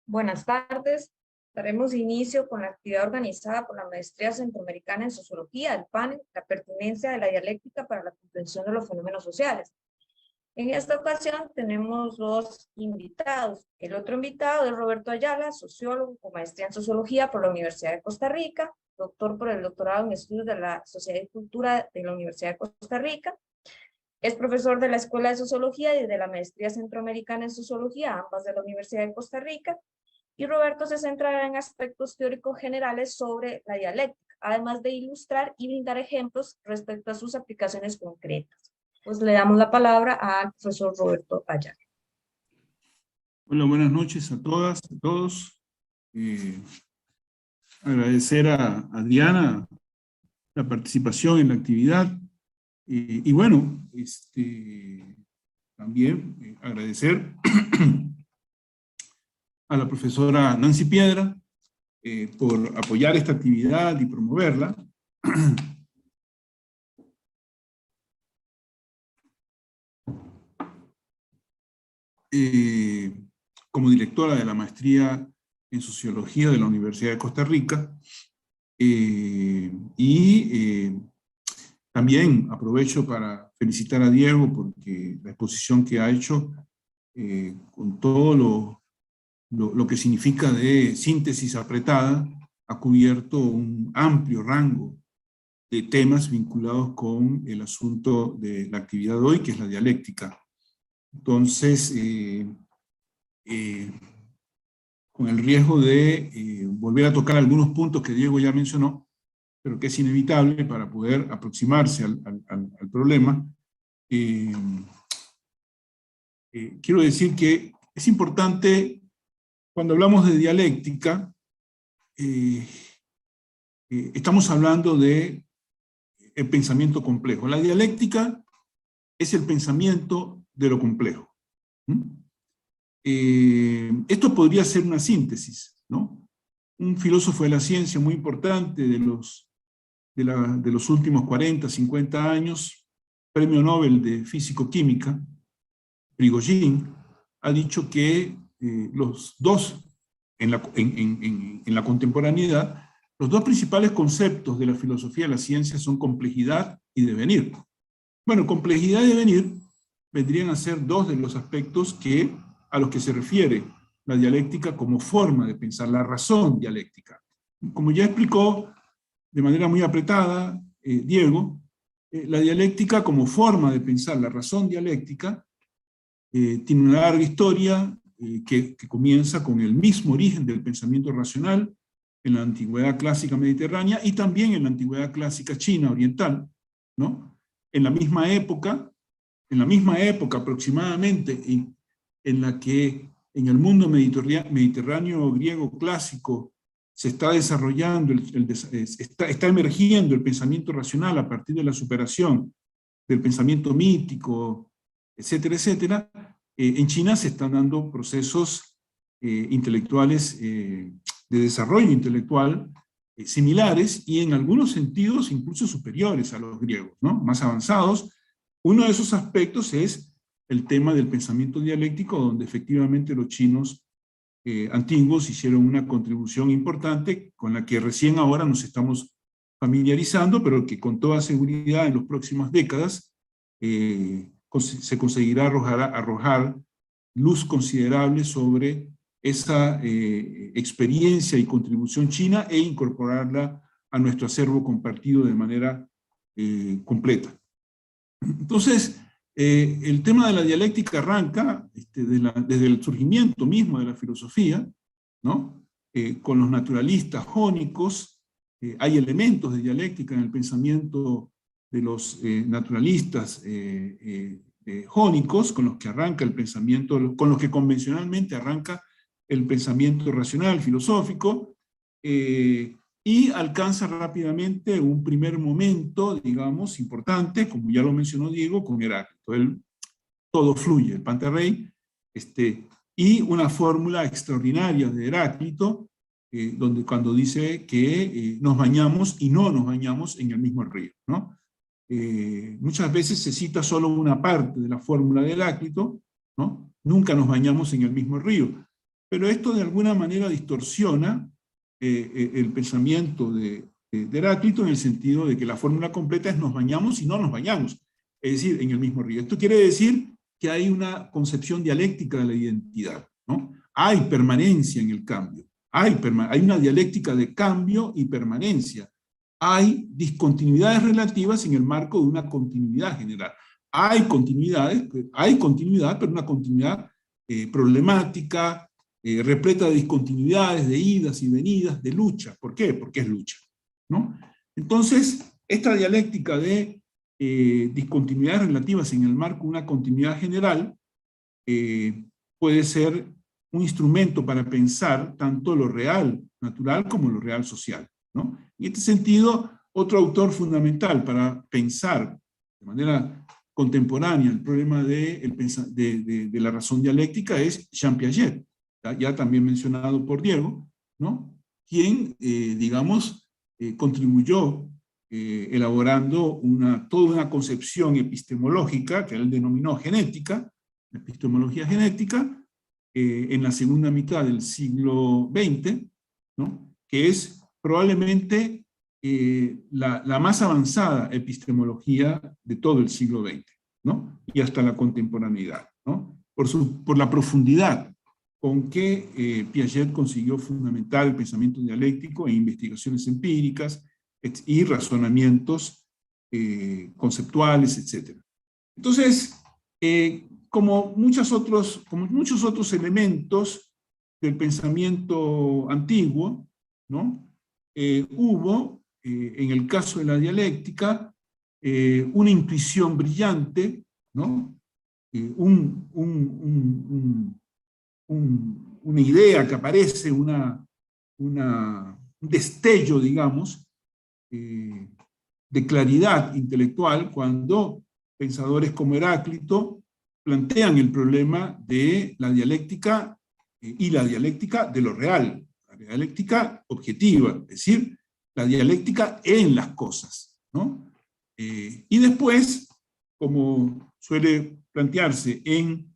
Buenas tardes. Daremos inicio con la actividad organizada por la Maestría Centroamericana en Sociología, el panel, la pertinencia de la dialéctica para la comprensión de los fenómenos sociales. En esta ocasión tenemos dos invitados. El otro invitado es Roberto Ayala, sociólogo con maestría en Sociología por la Universidad de Costa Rica, doctor por el doctorado en Estudios de la Sociedad y Cultura de la Universidad de Costa Rica. Es profesor de la Escuela de Sociología y de la Maestría Centroamericana en Sociología, ambas de la Universidad de Costa Rica. Y Roberto se centrará en aspectos teóricos generales sobre la dialéctica, además de ilustrar y brindar ejemplos respecto a sus aplicaciones concretas. Pues le damos la palabra al profesor Roberto Ayala. Hola, buenas noches a todas, a todos. Agradecer a Adriana la participación en la actividad. Y bueno, también agradecer a la profesora Nancy Piedra por apoyar esta actividad y promoverla. Como directora de la maestría en Sociología de la Universidad de Costa Rica, también aprovecho para felicitar a Diego porque la exposición que ha hecho con todo lo que significa de síntesis apretada ha cubierto un amplio rango de temas vinculados con el asunto de la actividad de hoy, que es la dialéctica. Entonces, con el riesgo de volver a tocar algunos puntos que Diego ya mencionó, pero que es inevitable para poder aproximarse al problema, quiero decir que es importante, cuando hablamos de dialéctica, estamos hablando de el pensamiento complejo. La dialéctica es el pensamiento de lo complejo. Esto podría ser una síntesis, ¿no? Un filósofo de la ciencia muy importante de los últimos 40, 50 años, premio Nobel de Físico-Química, Prigogine, ha dicho que los dos, en la contemporaneidad, los dos principales conceptos de la filosofía de la ciencia son complejidad y devenir. Bueno, complejidad y devenir vendrían a ser dos de los aspectos a los que se refiere la dialéctica como forma de pensar, la razón dialéctica. Como ya explicó de manera muy apretada Diego, la dialéctica como forma de pensar, la razón dialéctica, tiene una larga historia que comienza con el mismo origen del pensamiento racional en la antigüedad clásica mediterránea y también en la antigüedad clásica china oriental, ¿no? En la misma época aproximadamente en la que en el mundo mediterráneo griego clásico se está desarrollando, está emergiendo el pensamiento racional a partir de la superación del pensamiento mítico, etcétera, etcétera. En China se están dando procesos intelectuales, de desarrollo intelectual, similares y en algunos sentidos incluso superiores a los griegos, ¿no? Más avanzados. Uno de esos aspectos es el tema del pensamiento dialéctico, donde efectivamente los chinos antiguos hicieron una contribución importante con la que recién ahora nos estamos familiarizando, pero que con toda seguridad en las próximas décadas se conseguirá arrojar luz considerable sobre esa experiencia y contribución china e incorporarla a nuestro acervo compartido de manera completa. Entonces, el tema de la dialéctica arranca desde el surgimiento mismo de la filosofía, ¿no? Con los naturalistas jónicos. Hay elementos de dialéctica en el pensamiento de los naturalistas jónicos, con los que arranca el pensamiento, con los que convencionalmente arranca el pensamiento racional, filosófico, y alcanza rápidamente un primer momento, digamos, importante, como ya lo mencionó Diego, con Heráclito. Todo fluye, el Pantarrey, y una fórmula extraordinaria de Heráclito, donde cuando dice que nos bañamos y no nos bañamos en el mismo río, ¿no? Muchas veces se cita solo una parte de la fórmula de Heráclito, ¿no? Nunca nos bañamos en el mismo río, pero esto de alguna manera distorsiona el pensamiento de Heráclito en el sentido de que la fórmula completa es nos bañamos y no nos bañamos, es decir, en el mismo río. Esto quiere decir que hay una concepción dialéctica de la identidad, ¿no? Hay permanencia en el cambio, hay una dialéctica de cambio y permanencia, hay discontinuidades relativas en el marco de una continuidad general. Hay continuidad, pero una continuidad problemática, repleta de discontinuidades, de idas y venidas, de lucha. ¿Por qué? Porque es lucha, ¿no? Entonces, esta dialéctica de discontinuidades relativas en el marco de una continuidad general puede ser un instrumento para pensar tanto lo real natural como lo real social, ¿no? En este sentido, otro autor fundamental para pensar de manera contemporánea el problema de la razón dialéctica es Jean Piaget, ya también mencionado por Diego, ¿no? Quien, digamos, contribuyó elaborando toda una concepción epistemológica que él denominó genética, la epistemología genética, en la segunda mitad del siglo XX, ¿no? Que es probablemente la más avanzada epistemología de todo el siglo XX, ¿no? Y hasta la contemporaneidad, ¿no? Por la profundidad con que Piaget consiguió fundamentar el pensamiento dialéctico en investigaciones empíricas y razonamientos conceptuales, etc. Entonces, como muchos otros elementos del pensamiento antiguo, ¿no? Hubo, en el caso de la dialéctica, una intuición brillante, ¿no? Una idea que aparece, un destello, digamos, de claridad intelectual cuando pensadores como Heráclito plantean el problema de la dialéctica y la dialéctica de lo real, la dialéctica objetiva, es decir, la dialéctica en las cosas, ¿no? Y después, como suele plantearse en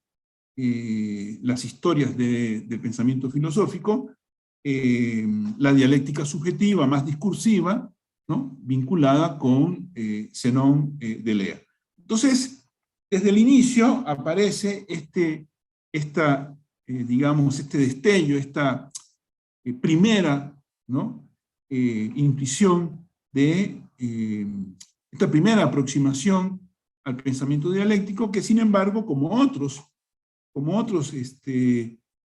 las historias del pensamiento filosófico, la dialéctica subjetiva más discursiva, ¿no? Vinculada con Zenón de Lea. Entonces, desde el inicio aparece digamos, este destello, esta primera, ¿no? Intuición de esta primera aproximación al pensamiento dialéctico, que sin embargo, como otros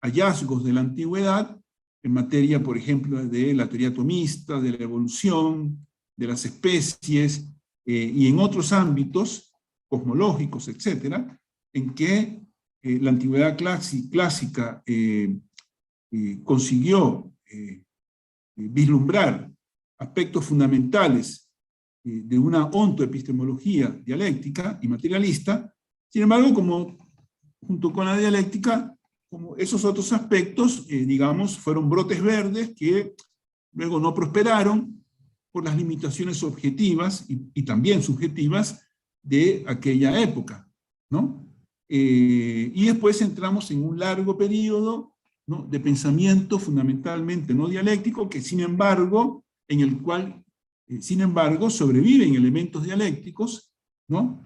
hallazgos de la antigüedad, en materia, por ejemplo, de la teoría atomista, de la evolución, de las especies, y en otros ámbitos cosmológicos, etcétera, en que la antigüedad clásica consiguió vislumbrar aspectos fundamentales de una ontoepistemología dialéctica y materialista. Sin embargo, junto con la dialéctica, como esos otros aspectos, digamos, fueron brotes verdes que luego no prosperaron por las limitaciones objetivas y también subjetivas de aquella época, ¿no? Y después entramos en un largo periodo, ¿no? De pensamiento fundamentalmente no dialéctico, que sin embargo, en el cual, sin embargo, sobreviven elementos dialécticos, ¿no?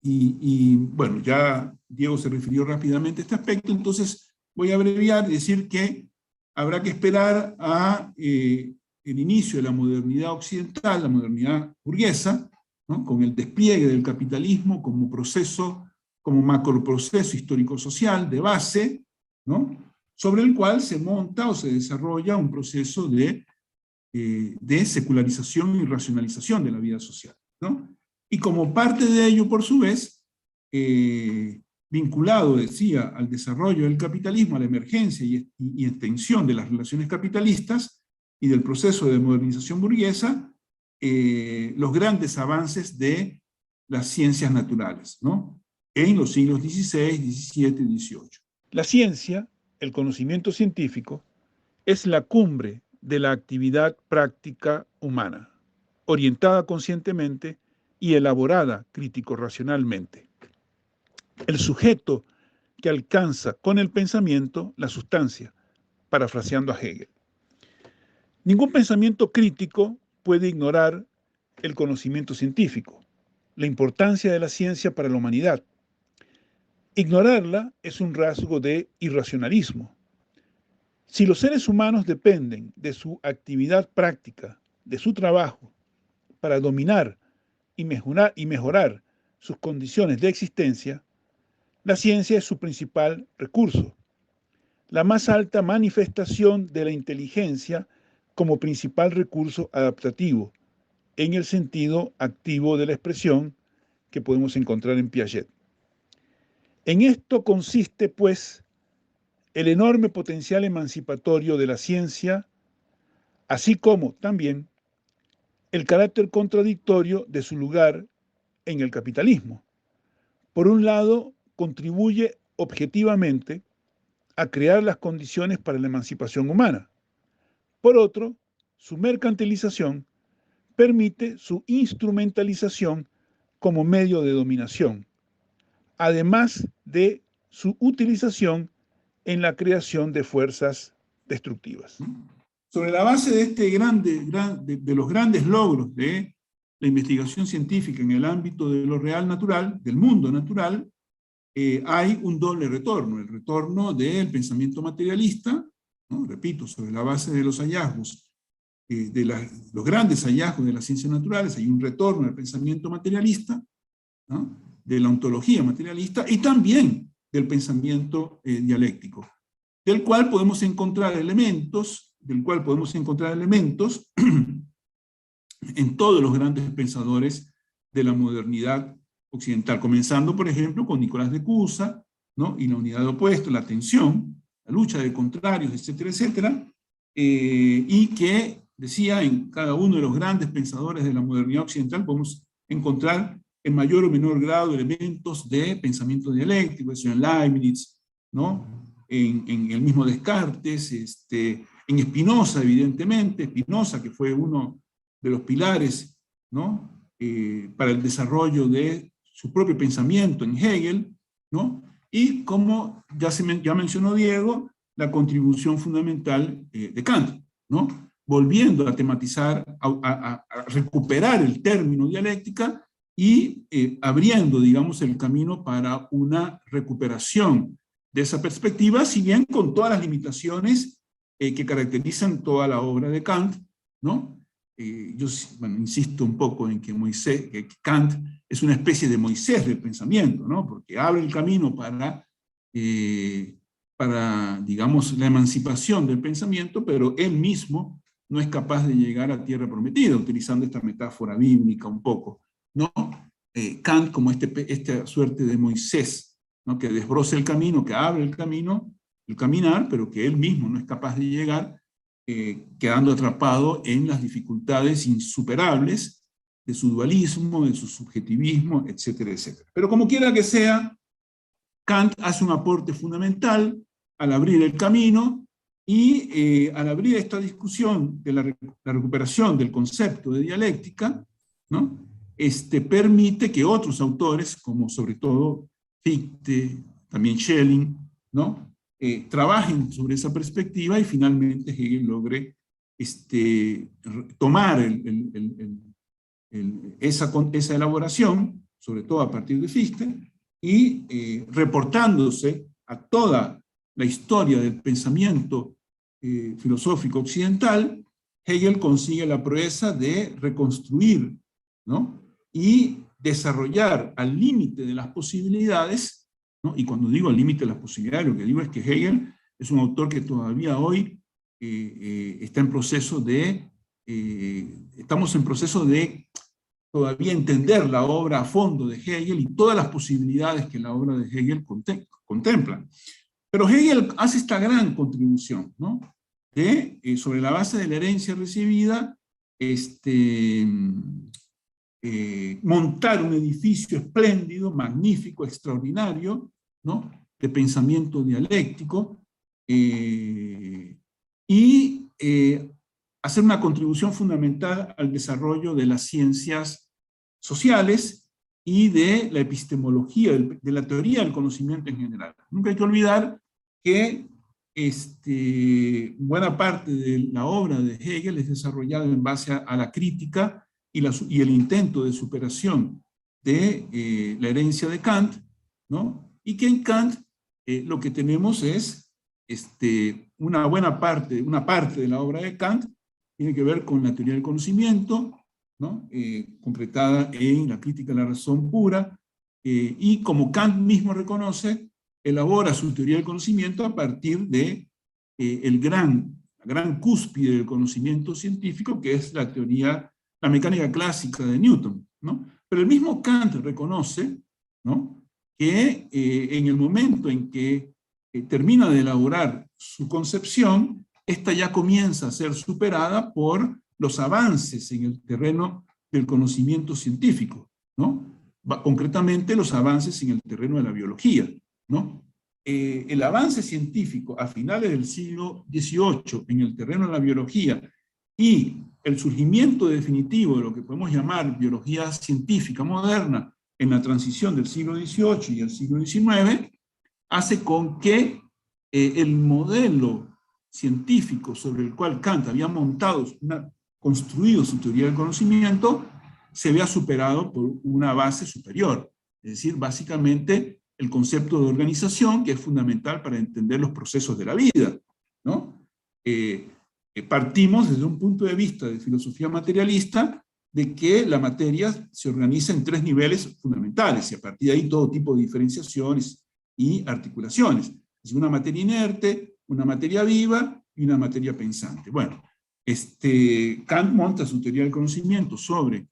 Bueno, ya Diego se refirió rápidamente a este aspecto, entonces voy a abreviar y decir que habrá que esperar a el inicio de la modernidad occidental, la modernidad burguesa, ¿no? Con el despliegue del capitalismo como macroproceso histórico-social de base, ¿no? Sobre el cual se monta o se desarrolla un proceso de secularización y racionalización de la vida social, ¿no? Y como parte de ello, por su vez, vinculado, decía, al desarrollo del capitalismo, a la emergencia y extensión de las relaciones capitalistas y del proceso de modernización burguesa, los grandes avances de las ciencias naturales, ¿no? En los siglos XVI, XVII y XVIII. La ciencia, el conocimiento científico, es la cumbre de la actividad práctica humana, orientada conscientemente y elaborada crítico-racionalmente. El sujeto que alcanza con el pensamiento la sustancia, parafraseando a Hegel. Ningún pensamiento crítico puede ignorar el conocimiento científico, la importancia de la ciencia para la humanidad. Ignorarla es un rasgo de irracionalismo. Si los seres humanos dependen de su actividad práctica, de su trabajo, para dominar y mejorar sus condiciones de existencia, la ciencia es su principal recurso, la más alta manifestación de la inteligencia como principal recurso adaptativo, en el sentido activo de la expresión que podemos encontrar en Piaget. En esto consiste, pues, el enorme potencial emancipatorio de la ciencia, así como también el carácter contradictorio de su lugar en el capitalismo. Por un lado, contribuye objetivamente a crear las condiciones para la emancipación humana. Por otro, su mercantilización permite su instrumentalización como medio de dominación, además de su utilización en la creación de fuerzas destructivas. Sobre la base de de los grandes logros de la investigación científica en el ámbito de lo real natural, del mundo natural, hay un doble retorno, el retorno del pensamiento materialista, ¿no? Repito, sobre la base de los hallazgos, los grandes hallazgos de las ciencias naturales, hay un retorno del pensamiento materialista, ¿no? De la ontología materialista, y también del pensamiento dialéctico, del cual podemos encontrar elementos en todos los grandes pensadores de la modernidad occidental, comenzando, por ejemplo, con Nicolás de Cusa, ¿no? Y la unidad de opuestos, la tensión, la lucha de contrarios, etcétera, etcétera, y que, decía, en cada uno de los grandes pensadores de la modernidad occidental podemos encontrar en mayor o menor grado elementos de pensamiento dialéctico, eso en Leibniz, ¿no? En el mismo Descartes, en Spinoza, evidentemente, Spinoza, que fue uno de los pilares, ¿no? Para el desarrollo de su propio pensamiento en Hegel, ¿no? Y como ya mencionó Diego, la contribución fundamental de Kant, ¿no? Volviendo a tematizar, a recuperar el término dialéctica y abriendo, digamos, el camino para una recuperación de esa perspectiva, si bien con todas las limitaciones que caracterizan toda la obra de Kant, ¿no? Yo, bueno, insisto un poco en que Kant es una especie de Moisés del pensamiento, ¿no? Porque abre el camino para, digamos, la emancipación del pensamiento, pero él mismo no es capaz de llegar a tierra prometida, utilizando esta metáfora bíblica un poco, ¿no? Kant como esta suerte de Moisés, ¿no? Que desbroza el camino, que abre el camino, el caminar, pero que él mismo no es capaz de llegar, quedando atrapado en las dificultades insuperables de su dualismo, de su subjetivismo, etcétera, etcétera. Pero como quiera que sea, Kant hace un aporte fundamental al abrir el camino y al abrir esta discusión de la recuperación del concepto de dialéctica, ¿no? Permite que otros autores, como sobre todo Fichte, también Schelling, ¿no? Trabajen sobre esa perspectiva y finalmente Hegel logre tomar esa elaboración, sobre todo a partir de Fichte, y reportándose a toda la historia del pensamiento filosófico occidental, Hegel consigue la proeza de reconstruir, ¿no? Y desarrollar al límite de las posibilidades, ¿no? Y cuando digo al límite de las posibilidades, lo que digo es que Hegel es un autor que todavía hoy está en proceso estamos en proceso de todavía entender la obra a fondo de Hegel y todas las posibilidades que la obra de Hegel contempla. Pero Hegel hace esta gran contribución, ¿no? Sobre la base de la herencia recibida, montar un edificio espléndido, magnífico, extraordinario, ¿no? De pensamiento dialéctico, y hacer una contribución fundamental al desarrollo de las ciencias sociales y de la epistemología, de la teoría del conocimiento en general. Nunca hay que olvidar que buena parte de la obra de Hegel es desarrollada en base a la crítica y el intento de superación de la herencia de Kant, ¿no? Y que en Kant lo que tenemos es una parte de la obra de Kant tiene que ver con la teoría del conocimiento, ¿no? Concretada en la crítica de la razón pura, y como Kant mismo reconoce, elabora su teoría del conocimiento a partir de la gran cúspide del conocimiento científico, que es la mecánica clásica de Newton, ¿no? Pero el mismo Kant reconoce, ¿no?, que en el momento en que termina de elaborar su concepción, esta ya comienza a ser superada por los avances en el terreno del conocimiento científico, ¿no? Concretamente los avances en el terreno de la biología, ¿no? El avance científico a finales del siglo XVIII en el terreno de la biología y el surgimiento definitivo de lo que podemos llamar biología científica moderna en la transición del siglo XVIII y el siglo XIX, hace con que el modelo científico sobre el cual Kant había construido su teoría del conocimiento se vea superado por una base superior, es decir, básicamente el concepto de organización, que es fundamental para entender los procesos de la vida, ¿no? Partimos desde un punto de vista de filosofía materialista de que la materia se organiza en 3 niveles fundamentales, y a partir de ahí todo tipo de diferenciaciones y articulaciones. Es una materia inerte, una materia viva y una materia pensante. Bueno, Kant monta su teoría del conocimiento sobre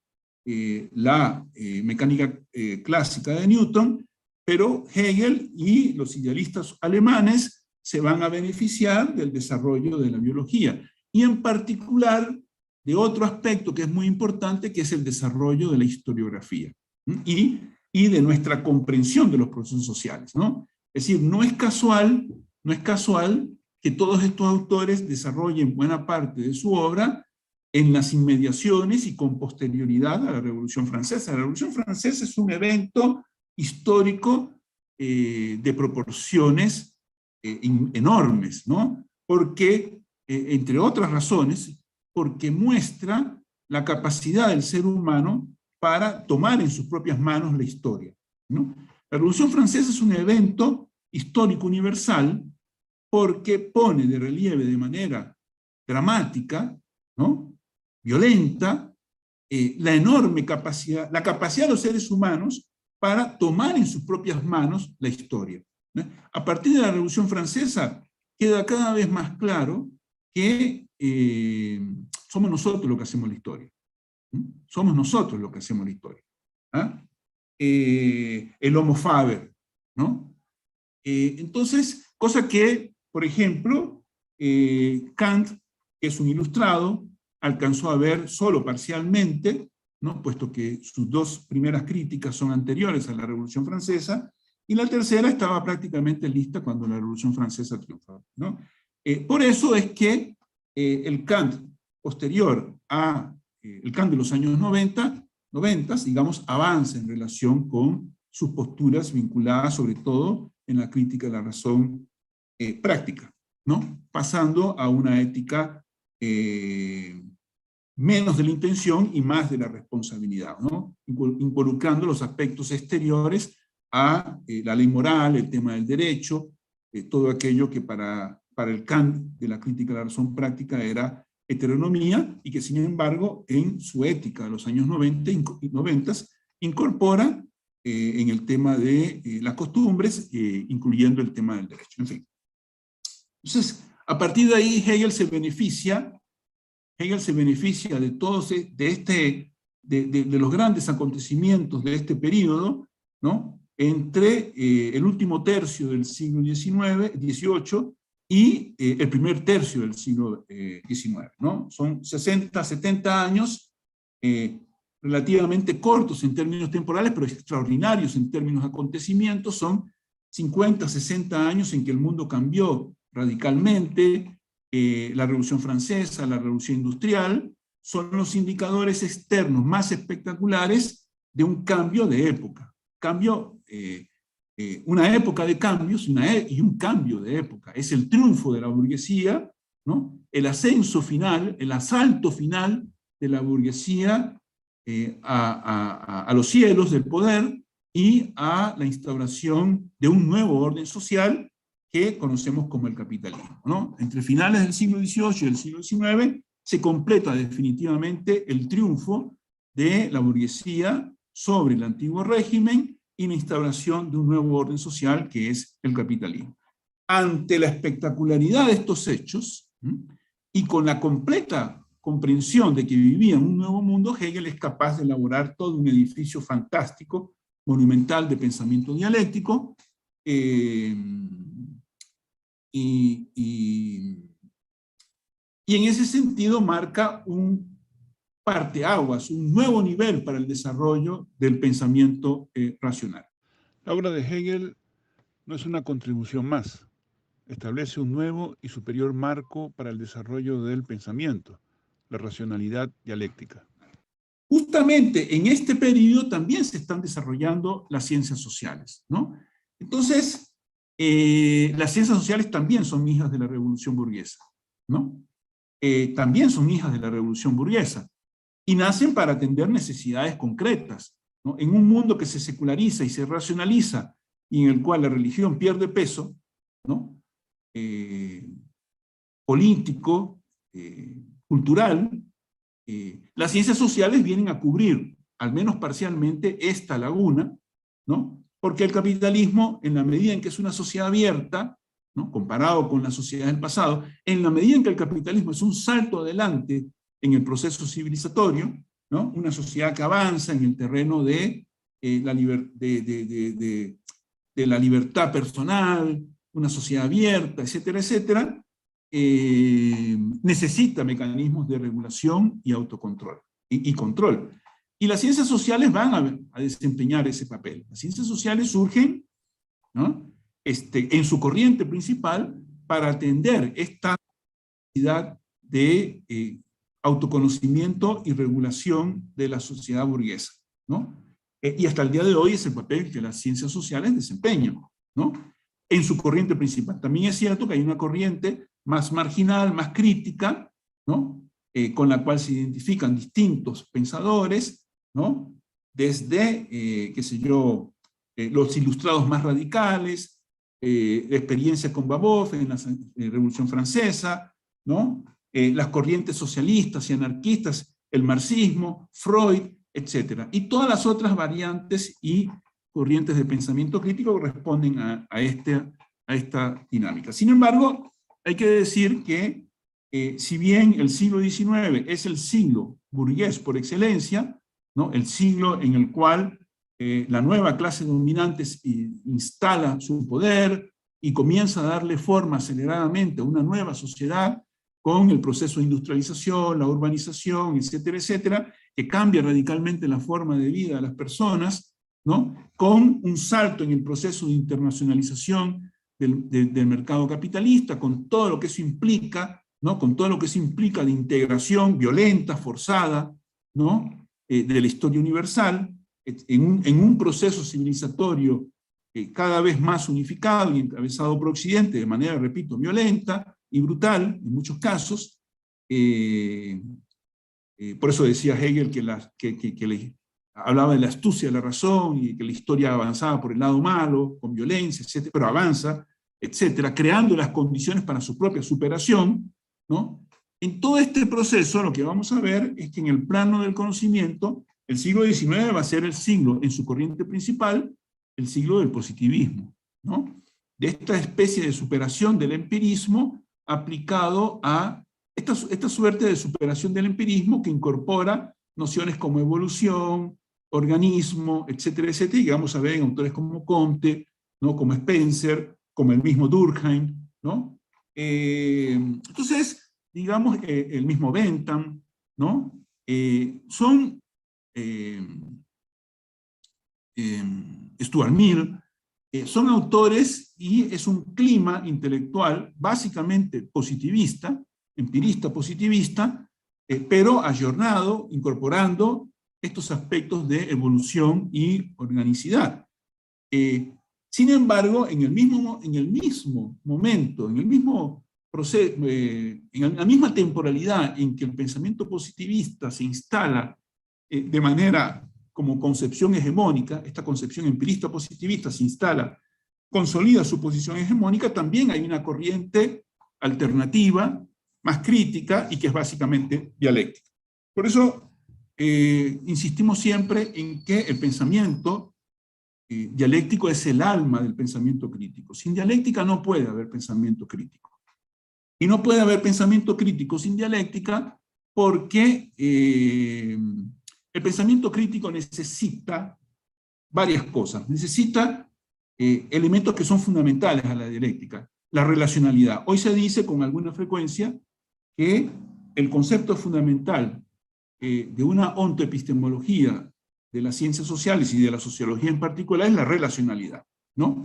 la mecánica clásica de Newton, pero Hegel y los idealistas alemanes se van a beneficiar del desarrollo de la biología, y en particular de otro aspecto que es muy importante, que es el desarrollo de la historiografía y de nuestra comprensión de los procesos sociales, ¿no? Es decir, no es casual que todos estos autores desarrollen buena parte de su obra en las inmediaciones y con posterioridad a la Revolución Francesa. La Revolución Francesa es un evento histórico de proporciones enormes, ¿no? Porque, entre otras razones, porque muestra la capacidad del ser humano para tomar en sus propias manos la historia, ¿no? La Revolución Francesa es un evento histórico universal porque pone de relieve de manera dramática, ¿no?, violenta, la enorme capacidad, la capacidad de los seres humanos para tomar en sus propias manos la historia, ¿no? A partir de la Revolución Francesa queda cada vez más claro que somos nosotros los que hacemos la historia. Somos nosotros los que hacemos la historia. ¿Ah? El Homo Faber, ¿no? Entonces, cosa que, por ejemplo, Kant, que es un ilustrado, alcanzó a ver solo parcialmente, ¿no?, puesto que sus 2 primeras críticas son anteriores a la Revolución Francesa, y la tercera estaba prácticamente lista cuando la Revolución Francesa triunfó, ¿no? Por eso es que el Kant posterior el Kant de los años 90, digamos, avanza en relación con sus posturas vinculadas sobre todo en la crítica de la razón práctica, ¿no?, pasando a una ética menos de la intención y más de la responsabilidad, ¿no?, involucrando los aspectos exteriores a la ley moral, el tema del derecho, todo aquello que para el Kant de la crítica de la razón práctica era heteronomía, y que sin embargo en su ética de los años 90 incorpora en el tema de las costumbres, incluyendo el tema del derecho, en fin. Entonces, a partir de ahí Hegel se beneficia de todos, de los grandes acontecimientos de este periodo, ¿no?, entre el último tercio del siglo XVIII y el primer tercio del siglo XIX, ¿no? Son 60, 70 años relativamente cortos en términos temporales, pero extraordinarios en términos de acontecimientos. Son 50, 60 años en que el mundo cambió radicalmente. La Revolución Francesa, la Revolución Industrial, son los indicadores externos más espectaculares de un cambio de época. Una época de cambios y un cambio de época. Es el triunfo de la burguesía, ¿no? El ascenso final, el asalto final de la burguesía a los cielos del poder y a la instauración de un nuevo orden social que conocemos como el capitalismo, ¿no? Entre finales del siglo XVIII y el siglo XIX se completa definitivamente el triunfo de la burguesía sobre el antiguo régimen y la instauración de un nuevo orden social que es el capitalismo. Ante la espectacularidad de estos hechos, y con la completa comprensión de que vivía en un nuevo mundo, Hegel es capaz de elaborar todo un edificio fantástico, monumental de pensamiento dialéctico, y en ese sentido marca un parteaguas, un nuevo nivel para el desarrollo del pensamiento racional. La obra de Hegel no es una contribución más, establece un nuevo y superior marco para el desarrollo del pensamiento, la racionalidad dialéctica. Justamente en este periodo también se están desarrollando las ciencias sociales, ¿no? Entonces, las ciencias sociales también son hijas de la revolución burguesa, ¿no? También son hijas de la revolución burguesa y nacen para atender necesidades concretas, ¿no? En un mundo que se seculariza y se racionaliza y en el cual la religión pierde peso, ¿no? Político, cultural, las ciencias sociales vienen a cubrir, al menos parcialmente, esta laguna, ¿no? Porque el capitalismo, en la medida en que es una sociedad abierta, ¿no? Comparado con la sociedad del pasado, en la medida en que el capitalismo es un salto adelante en el proceso civilizatorio, ¿no? Una sociedad que avanza en el terreno de la libertad personal, una sociedad abierta, etcétera, etcétera, necesita mecanismos de regulación y autocontrol, y control. Y las ciencias sociales van a desempeñar ese papel. Las ciencias sociales surgen, ¿no? En su corriente principal para atender esta necesidad de autoconocimiento y regulación de la sociedad burguesa, ¿no? Y hasta el día de hoy es el papel que las ciencias sociales desempeñan, ¿no? En su corriente principal. También es cierto que hay una corriente más marginal, más crítica, ¿no? Con la cual se identifican distintos pensadores, ¿no? Desde, qué sé yo, los ilustrados más radicales, la experiencia con Babeuf en la Revolución Francesa, ¿no? Las corrientes socialistas y anarquistas, el marxismo, Freud, etc. Y todas las otras variantes y corrientes de pensamiento crítico que responden a esta dinámica. Sin embargo, hay que decir que si bien el siglo XIX es el siglo burgués por excelencia, ¿no? El siglo en el cual la nueva clase dominante instala su poder y comienza a darle forma aceleradamente a una nueva sociedad con el proceso de industrialización, la urbanización, etcétera, etcétera, que cambia radicalmente la forma de vida de las personas, ¿no? Con un salto en el proceso de internacionalización del mercado capitalista, con todo lo que eso implica, ¿no? Con todo lo que eso implica de integración violenta, forzada, ¿no? De la historia universal, en un proceso civilizatorio cada vez más unificado y encabezado por Occidente, de manera, repito, violenta y brutal, en muchos casos. Por eso decía Hegel que hablaba de la astucia de la razón y que la historia avanzaba por el lado malo, con violencia, etcétera, pero avanza, etcétera, creando las condiciones para su propia superación, ¿no? En todo este proceso lo que vamos a ver es que en el plano del conocimiento, el siglo XIX va a ser el siglo, en su corriente principal, el siglo del positivismo, ¿no? De esta especie de superación del empirismo aplicado a esta suerte de superación del empirismo que incorpora nociones como evolución, organismo, etcétera, etcétera, y que vamos a ver en autores como Comte, ¿no? Como Spencer, como el mismo Durkheim, ¿no? Entonces, digamos, el mismo Bentham, ¿no? Son Stuart Mill, son autores y es un clima intelectual básicamente positivista, empirista positivista, pero ayornado, incorporando estos aspectos de evolución y organicidad. Sin embargo, en el mismo momento, en el mismo proceso, en la misma temporalidad en que el pensamiento positivista se instala de manera como concepción hegemónica, esta concepción empirista positivista se instala, consolida su posición hegemónica, también hay una corriente alternativa, más crítica, y que es básicamente dialéctica. Por eso insistimos siempre en que el pensamiento dialéctico es el alma del pensamiento crítico. Sin dialéctica no puede haber pensamiento crítico. Y no puede haber pensamiento crítico sin dialéctica porque el pensamiento crítico necesita varias cosas. Necesita elementos que son fundamentales a la dialéctica. La relacionalidad. Hoy se dice con alguna frecuencia que el concepto fundamental de una ontoepistemología de las ciencias sociales y de la sociología en particular es la relacionalidad, ¿no?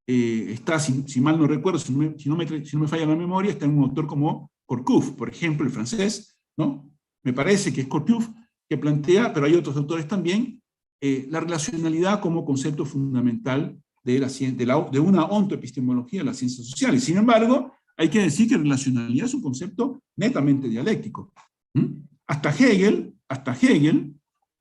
Está, si mal no recuerdo, si no me falla la memoria, está en un autor como Courtouf, por ejemplo, el francés, ¿no? Me parece que es Courtouf que plantea, pero hay otros autores también, la relacionalidad como concepto fundamental de una ontoepistemología de las ciencias sociales. Sin embargo, hay que decir que relacionalidad es un concepto netamente dialéctico. Hasta Hegel,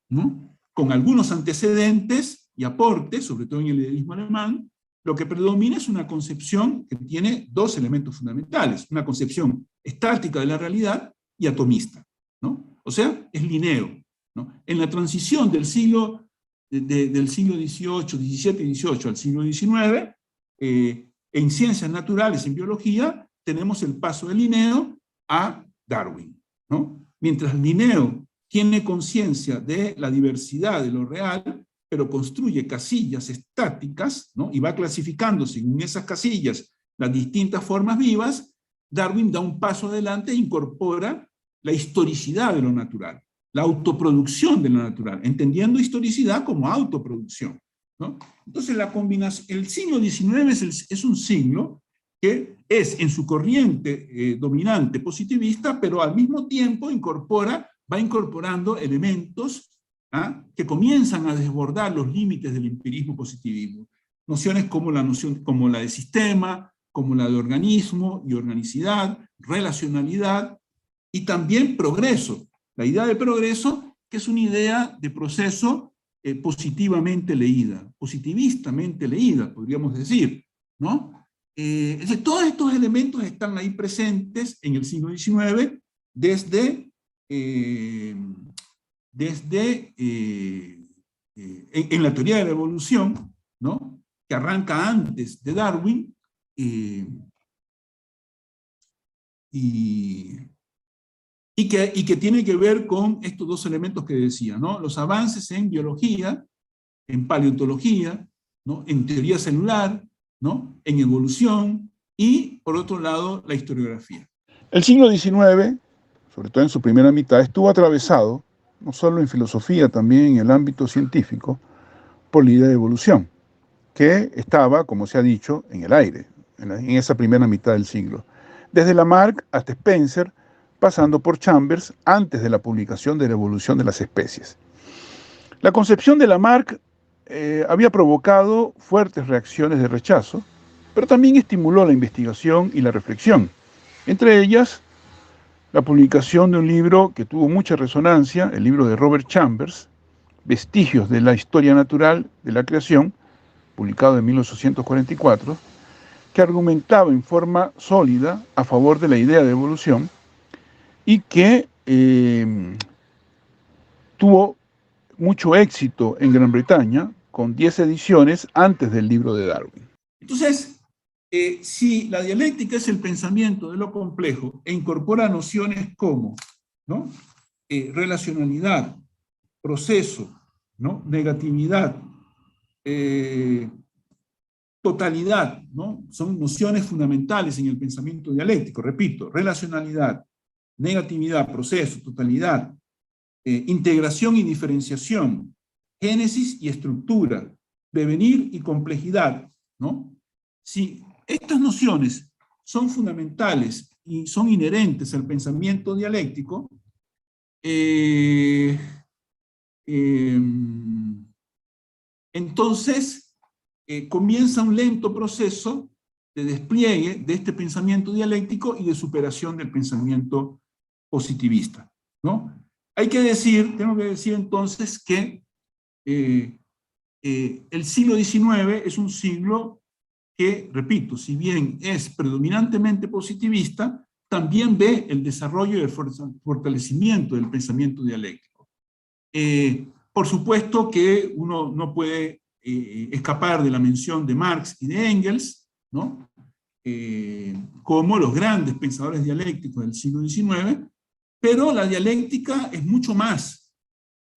¿no? Con algunos antecedentes y aportes, sobre todo en el idealismo alemán, lo que predomina es una concepción que tiene dos elementos fundamentales, una concepción estática de la realidad y atomista, ¿no? O sea, es lineal, ¿no? En la transición del siglo XVIII, XVII y XVIII al siglo XIX, en ciencias naturales, en biología, tenemos el paso de Linneo a Darwin, ¿no? Mientras Linneo tiene conciencia de la diversidad de lo real, pero construye casillas estáticas, ¿no? Y va clasificando según esas casillas las distintas formas vivas, Darwin da un paso adelante e incorpora la historicidad de lo natural, la autoproducción de lo natural, entendiendo historicidad como autoproducción, ¿no? Entonces la combinación, el siglo XIX es un siglo que es en su corriente dominante positivista, pero al mismo tiempo va incorporando elementos que comienzan a desbordar los límites del empirismo positivismo. Nociones como la de sistema, como la de organismo y organicidad, relacionalidad, y también progreso. La idea de progreso, que es una idea de proceso positivamente leída, positivistamente leída, podríamos decir, ¿no? Todos estos elementos están ahí presentes en el siglo XIX en la teoría de la evolución, ¿no? Que arranca antes de Darwin, y que tiene que ver con estos dos elementos que decía, ¿no? Los avances en biología, en paleontología, ¿no? En teoría celular, ¿no? En evolución, y por otro lado la historiografía. El siglo XIX, sobre todo en su primera mitad, estuvo atravesado, no solo en filosofía, también en el ámbito científico, por la idea de evolución, que estaba, como se ha dicho, en el aire, en esa primera mitad del siglo. Desde Lamarck hasta Spencer, pasando por Chambers, antes de la publicación de la evolución de las especies. La concepción de Lamarck había provocado fuertes reacciones de rechazo, pero también estimuló la investigación y la reflexión. Entre ellas, la publicación de un libro que tuvo mucha resonancia, el libro de Robert Chambers, Vestigios de la Historia Natural de la Creación, publicado en 1844, que argumentaba en forma sólida a favor de la idea de evolución y que tuvo mucho éxito en Gran Bretaña, con 10 ediciones antes del libro de Darwin. Entonces, si la dialéctica es el pensamiento de lo complejo e incorpora nociones como, ¿no? Relacionalidad, proceso, ¿no? Negatividad, totalidad, ¿no? Son nociones fundamentales en el pensamiento dialéctico, repito, relacionalidad, negatividad, proceso, totalidad, integración y diferenciación, génesis y estructura, devenir y complejidad, ¿no? Si estas nociones son fundamentales y son inherentes al pensamiento dialéctico, entonces comienza un lento proceso de despliegue de este pensamiento dialéctico y de superación del pensamiento positivista, ¿no? Tengo que decir entonces que el siglo XIX es un siglo que, repito, si bien es predominantemente positivista, también ve el desarrollo y el fortalecimiento del pensamiento dialéctico. Por supuesto que uno no puede escapar de la mención de Marx y de Engels, ¿no? Como los grandes pensadores dialécticos del siglo XIX, pero la dialéctica es mucho más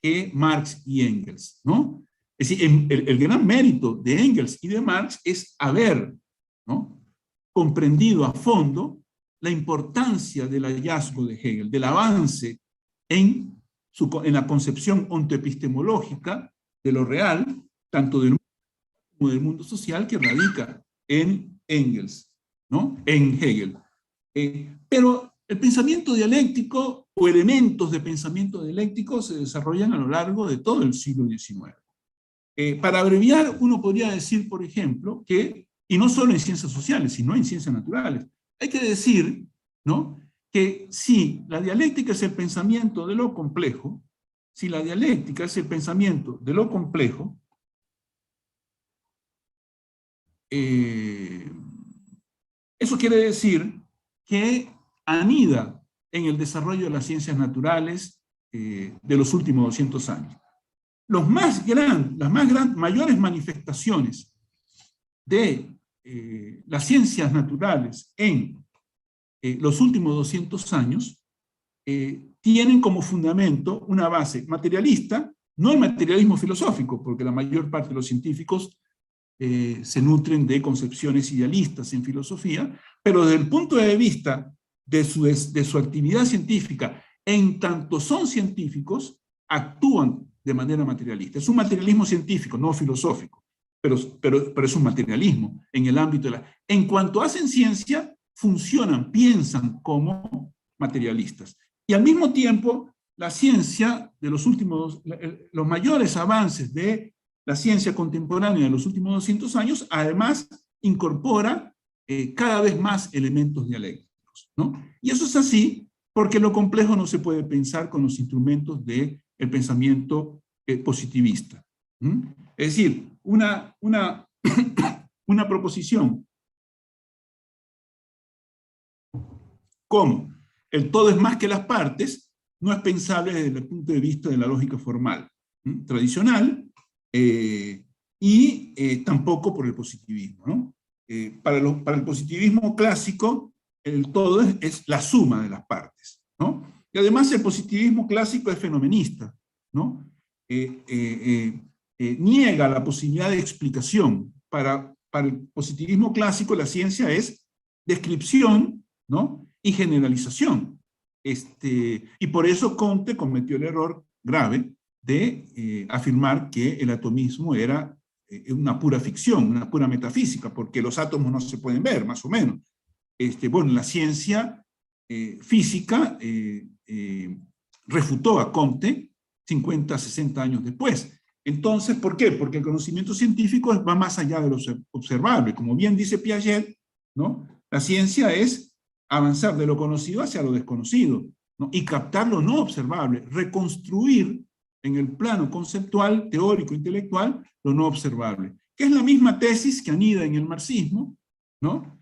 que Marx y Engels, ¿no? Es decir, el gran mérito de Engels y de Marx es haber, ¿no?, comprendido a fondo la importancia del hallazgo de Hegel, del avance en la concepción ontoepistemológica de lo real, tanto del mundo como del mundo social, que radica en Engels, ¿no?, en Hegel. Pero el pensamiento dialéctico o elementos de pensamiento dialéctico se desarrollan a lo largo de todo el siglo XIX. Para abreviar, uno podría decir, por ejemplo, que, y no solo en ciencias sociales, sino en ciencias naturales, hay que decir, ¿no?, que si la dialéctica es el pensamiento de lo complejo, si la dialéctica es el pensamiento de lo complejo, eso quiere decir que anida en el desarrollo de las ciencias naturales de los últimos 200 años. Las mayores manifestaciones de las ciencias naturales en los últimos 200 años tienen como fundamento una base materialista, no el materialismo filosófico, porque la mayor parte de los científicos se nutren de concepciones idealistas en filosofía, pero desde el punto de vista de su actividad científica, en tanto son científicos, actúan de manera materialista. Es un materialismo científico, no filosófico, pero es un materialismo en el ámbito de la... En cuanto hacen ciencia, funcionan, piensan como materialistas. Y al mismo tiempo, la ciencia de los mayores avances de la ciencia contemporánea de los últimos 200 años, además incorpora cada vez más elementos dialécticos, ¿no? Y eso es así porque lo complejo no se puede pensar con los instrumentos del pensamiento positivista. Es decir, una proposición como el todo es más que las partes no es pensable desde el punto de vista de la lógica formal tradicional, y tampoco por el positivismo, ¿no? Para el positivismo clásico, el todo es la suma de las partes, ¿no? Y además el positivismo clásico es fenomenista, ¿no? Niega la posibilidad de explicación. Para el positivismo clásico la ciencia es descripción, ¿no?, y generalización. Y por eso Comte cometió el error grave de afirmar que el atomismo era una pura ficción, una pura metafísica, porque los átomos no se pueden ver, más o menos. Bueno, la ciencia física refutó a Comte 50, 60 años después. Entonces, ¿por qué? Porque el conocimiento científico va más allá de lo observable. Como bien dice Piaget, ¿no?, la ciencia es avanzar de lo conocido hacia lo desconocido, ¿no?, y captar lo no observable, reconstruir en el plano conceptual, teórico, intelectual, lo no observable, que es la misma tesis que anida en el marxismo, ¿no?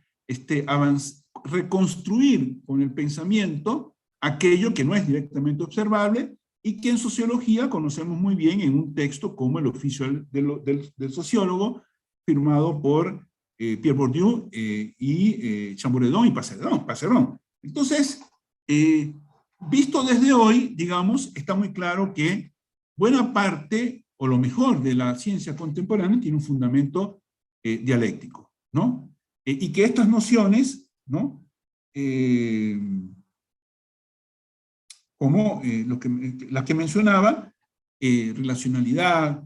Reconstruir con el pensamiento aquello que no es directamente observable y que en sociología conocemos muy bien en un texto como el oficio del sociólogo, firmado por Pierre Bourdieu y Chamboredon y Passeron. Entonces, visto desde hoy, digamos, está muy claro que buena parte, o lo mejor de la ciencia contemporánea, tiene un fundamento dialéctico, ¿no? Y que estas nociones, ¿no?, como las que mencionaba, relacionalidad,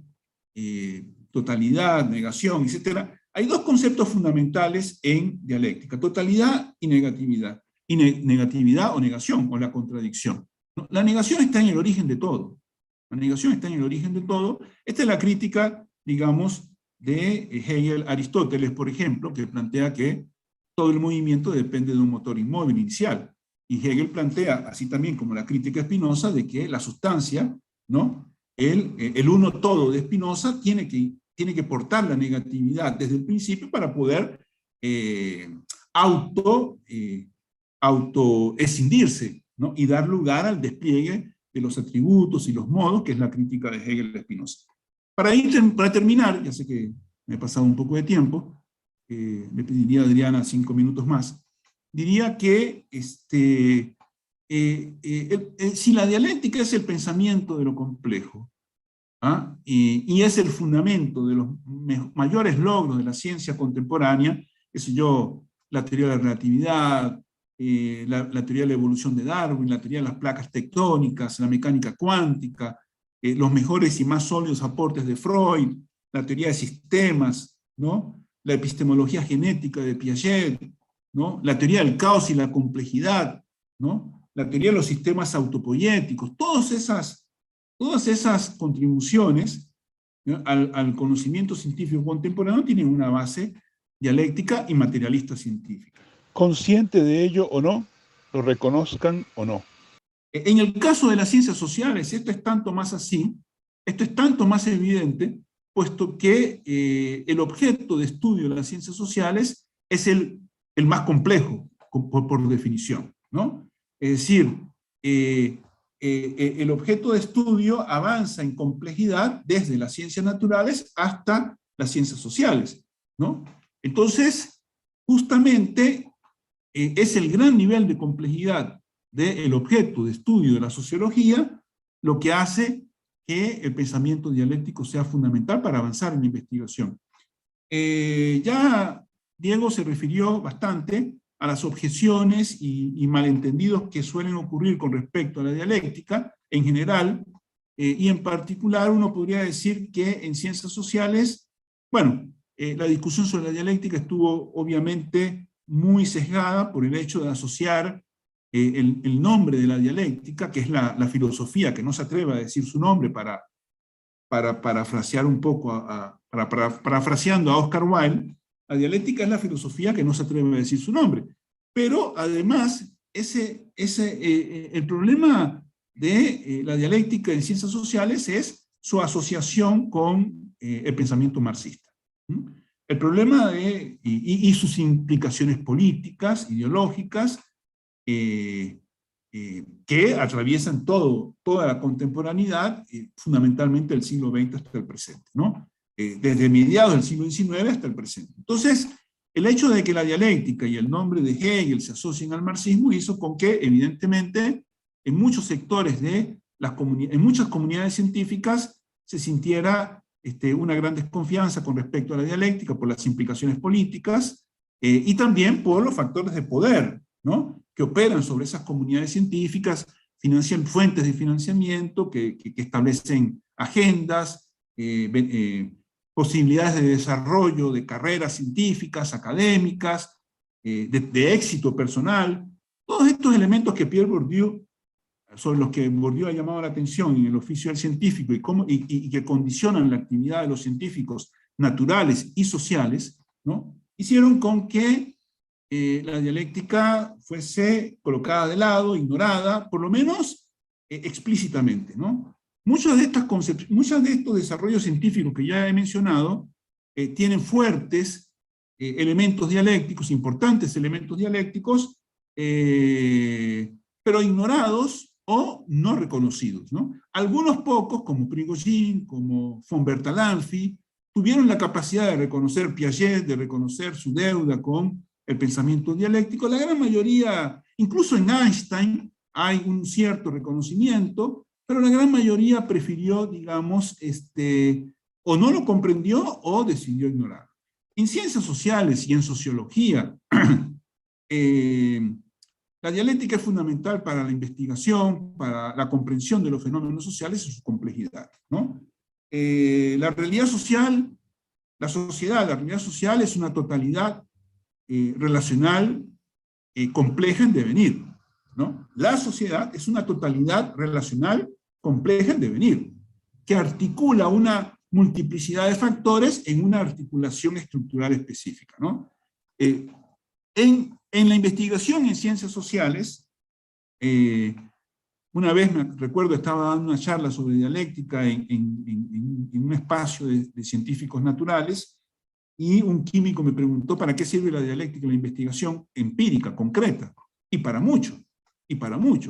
totalidad, negación, etc. Hay dos conceptos fundamentales en dialéctica: totalidad y negatividad. Negatividad o negación, o la contradicción, ¿no? La negación está en el origen de todo, La negación está en el origen de todo. Esta es la crítica, digamos, de Hegel a Aristóteles, por ejemplo, que plantea que todo el movimiento depende de un motor inmóvil inicial. Y Hegel plantea, así también como la crítica a Spinoza, de que la sustancia, ¿no? El uno todo de Spinoza tiene que portar la negatividad desde el principio para poder autoescindirse, ¿no? Y dar lugar al despliegue de los atributos y los modos, que es la crítica de Hegel a Spinoza. Para terminar, ya sé que me he pasado un poco de tiempo, le pediría a Adriana 5 minutos más, diría que si la dialéctica es el pensamiento de lo complejo, ¿ah? Y es el fundamento de los mayores logros de la ciencia contemporánea, qué sé yo, la teoría de la relatividad, la teoría de la evolución de Darwin, la teoría de las placas tectónicas, la mecánica cuántica, los mejores y más sólidos aportes de Freud, la teoría de sistemas, ¿no? La epistemología genética de Piaget, ¿no? La teoría del caos y la complejidad, ¿no? La teoría de los sistemas autopoyéticos, todas esas contribuciones, ¿no? al conocimiento científico contemporáneo tienen una base dialéctica y materialista científica. Consciente de ello o no, lo reconozcan o no. En el caso de las ciencias sociales, esto es tanto más así, esto es tanto más evidente, puesto que el objeto de estudio de las ciencias sociales es el más complejo, por definición, ¿no? Es decir, el objeto de estudio avanza en complejidad desde las ciencias naturales hasta las ciencias sociales, ¿no? Entonces, justamente es el gran nivel de complejidad del objeto de estudio de la sociología lo que hace que el pensamiento dialéctico sea fundamental para avanzar en la investigación. Ya Diego se refirió bastante a las objeciones y malentendidos que suelen ocurrir con respecto a la dialéctica en general, y en particular uno podría decir que en ciencias sociales, bueno, la discusión sobre la dialéctica estuvo obviamente muy sesgada por el hecho de asociar el nombre de la dialéctica, que es la filosofía que no se atreve a decir su nombre para parafrasear un poco, parafraseando a Oscar Wilde, la dialéctica es la filosofía que no se atreve a decir su nombre. Pero además, el problema de la dialéctica en ciencias sociales es su asociación con el pensamiento marxista. El problema y sus implicaciones políticas, ideológicas, que atraviesan toda la contemporaneidad, fundamentalmente del siglo XX hasta el presente, ¿no? Desde mediados del siglo XIX hasta el presente. Entonces, el hecho de que la dialéctica y el nombre de Hegel se asocien al marxismo hizo con que, evidentemente, en muchos sectores en muchas comunidades científicas se sintiera una gran desconfianza con respecto a la dialéctica por las implicaciones políticas y también por los factores de poder, ¿no? Que operan sobre esas comunidades científicas, financian fuentes de financiamiento que establecen agendas, posibilidades de desarrollo de carreras científicas, académicas, de éxito personal. Todos estos elementos que Pierre Bourdieu, sobre los que Bourdieu ha llamado la atención en el oficio del científico y que condicionan la actividad de los científicos naturales y sociales, ¿no? Hicieron con que la dialéctica fuese colocada de lado, ignorada, por lo menos explícitamente, ¿no? Muchos de estos desarrollos científicos que ya he mencionado tienen fuertes elementos dialécticos, importantes elementos dialécticos, pero ignorados o no reconocidos, ¿no? Algunos pocos, como Prigogine, como von Bertalanffy, tuvieron la capacidad de reconocer Piaget, de reconocer su deuda con el pensamiento dialéctico. La gran mayoría, incluso en Einstein, hay un cierto reconocimiento, pero la gran mayoría prefirió, digamos, o no lo comprendió o decidió ignorar. En ciencias sociales y en sociología, la dialéctica es fundamental para la investigación, para la comprensión de los fenómenos sociales y su complejidad, ¿no? La realidad social, la realidad social es una totalidad relacional compleja en devenir, ¿no? La sociedad es una totalidad relacional compleja en devenir. que articula una multiplicidad de factores en una articulación estructural específica, ¿no? En la investigación en ciencias sociales, una vez me recuerdo estaba dando una charla sobre dialéctica en un espacio de científicos naturales, y un químico me preguntó para qué sirve la dialéctica en la investigación empírica, concreta, y para mucho,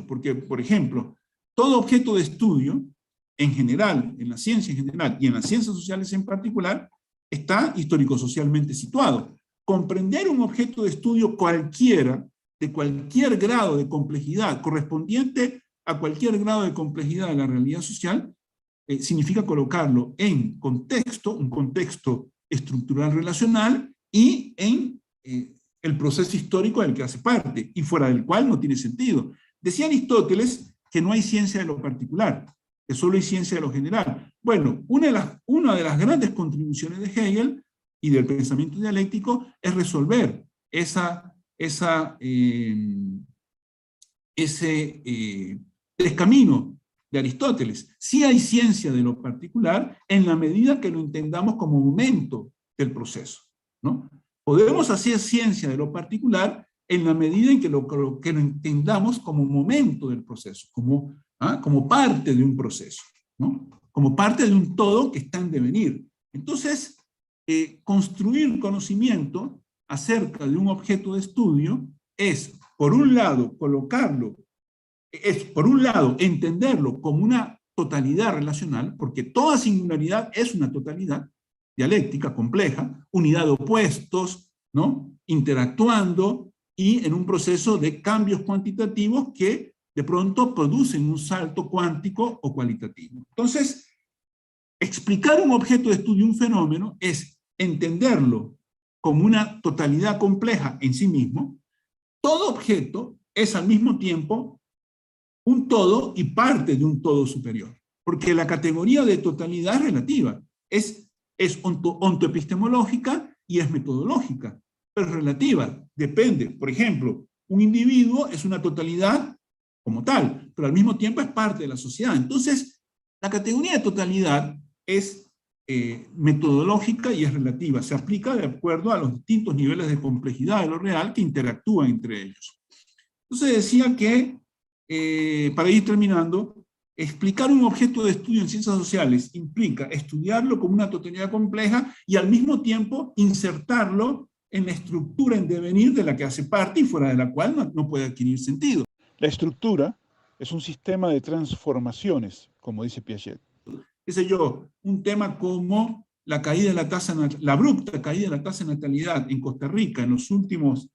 porque, por ejemplo, todo objeto de estudio, en general, en la ciencia en general, y en las ciencias sociales en particular, está histórico-socialmente situado. Comprender un objeto de estudio cualquiera, de cualquier grado de complejidad, correspondiente a cualquier grado de complejidad de la realidad social, significa colocarlo en contexto, un contexto estructural relacional, y en el proceso histórico del que hace parte, y fuera del cual no tiene sentido. Decía Aristóteles que no hay ciencia de lo particular, que solo hay ciencia de lo general. Bueno, una de las grandes contribuciones de Hegel y del pensamiento dialéctico es resolver ese descamino de Aristóteles. Sí hay ciencia de lo particular en la medida que lo entendamos como momento del proceso, ¿no? Podemos hacer ciencia de lo particular en la medida en que lo entendamos como momento del proceso, como parte de un proceso, ¿no? Como parte de un todo que está en devenir. Entonces, construir conocimiento acerca de un objeto de estudio es, por un lado, entenderlo como una totalidad relacional, porque toda singularidad es una totalidad dialéctica, compleja, unidad de opuestos, ¿no? Interactuando y en un proceso de cambios cuantitativos que de pronto producen un salto cuántico o cualitativo. Entonces, explicar un objeto de estudio, un fenómeno, es entenderlo como una totalidad compleja en sí mismo. Todo objeto es al mismo tiempo un todo y parte de un todo superior, porque la categoría de totalidad es relativa, es ontoepistemológica y es metodológica, pero es relativa, depende. Por ejemplo, un individuo es una totalidad como tal, pero al mismo tiempo es parte de la sociedad. Entonces, la categoría de totalidad es metodológica y es relativa, se aplica de acuerdo a los distintos niveles de complejidad de lo real que interactúan entre ellos. Entonces decía que, para ir terminando, explicar un objeto de estudio en ciencias sociales implica estudiarlo como una totalidad compleja y al mismo tiempo insertarlo en la estructura en devenir de la que hace parte y fuera de la cual no puede adquirir sentido. La estructura es un sistema de transformaciones, como dice Piaget. Qué sé yo, un tema como la abrupta caída de la tasa de natalidad en Costa Rica en los últimos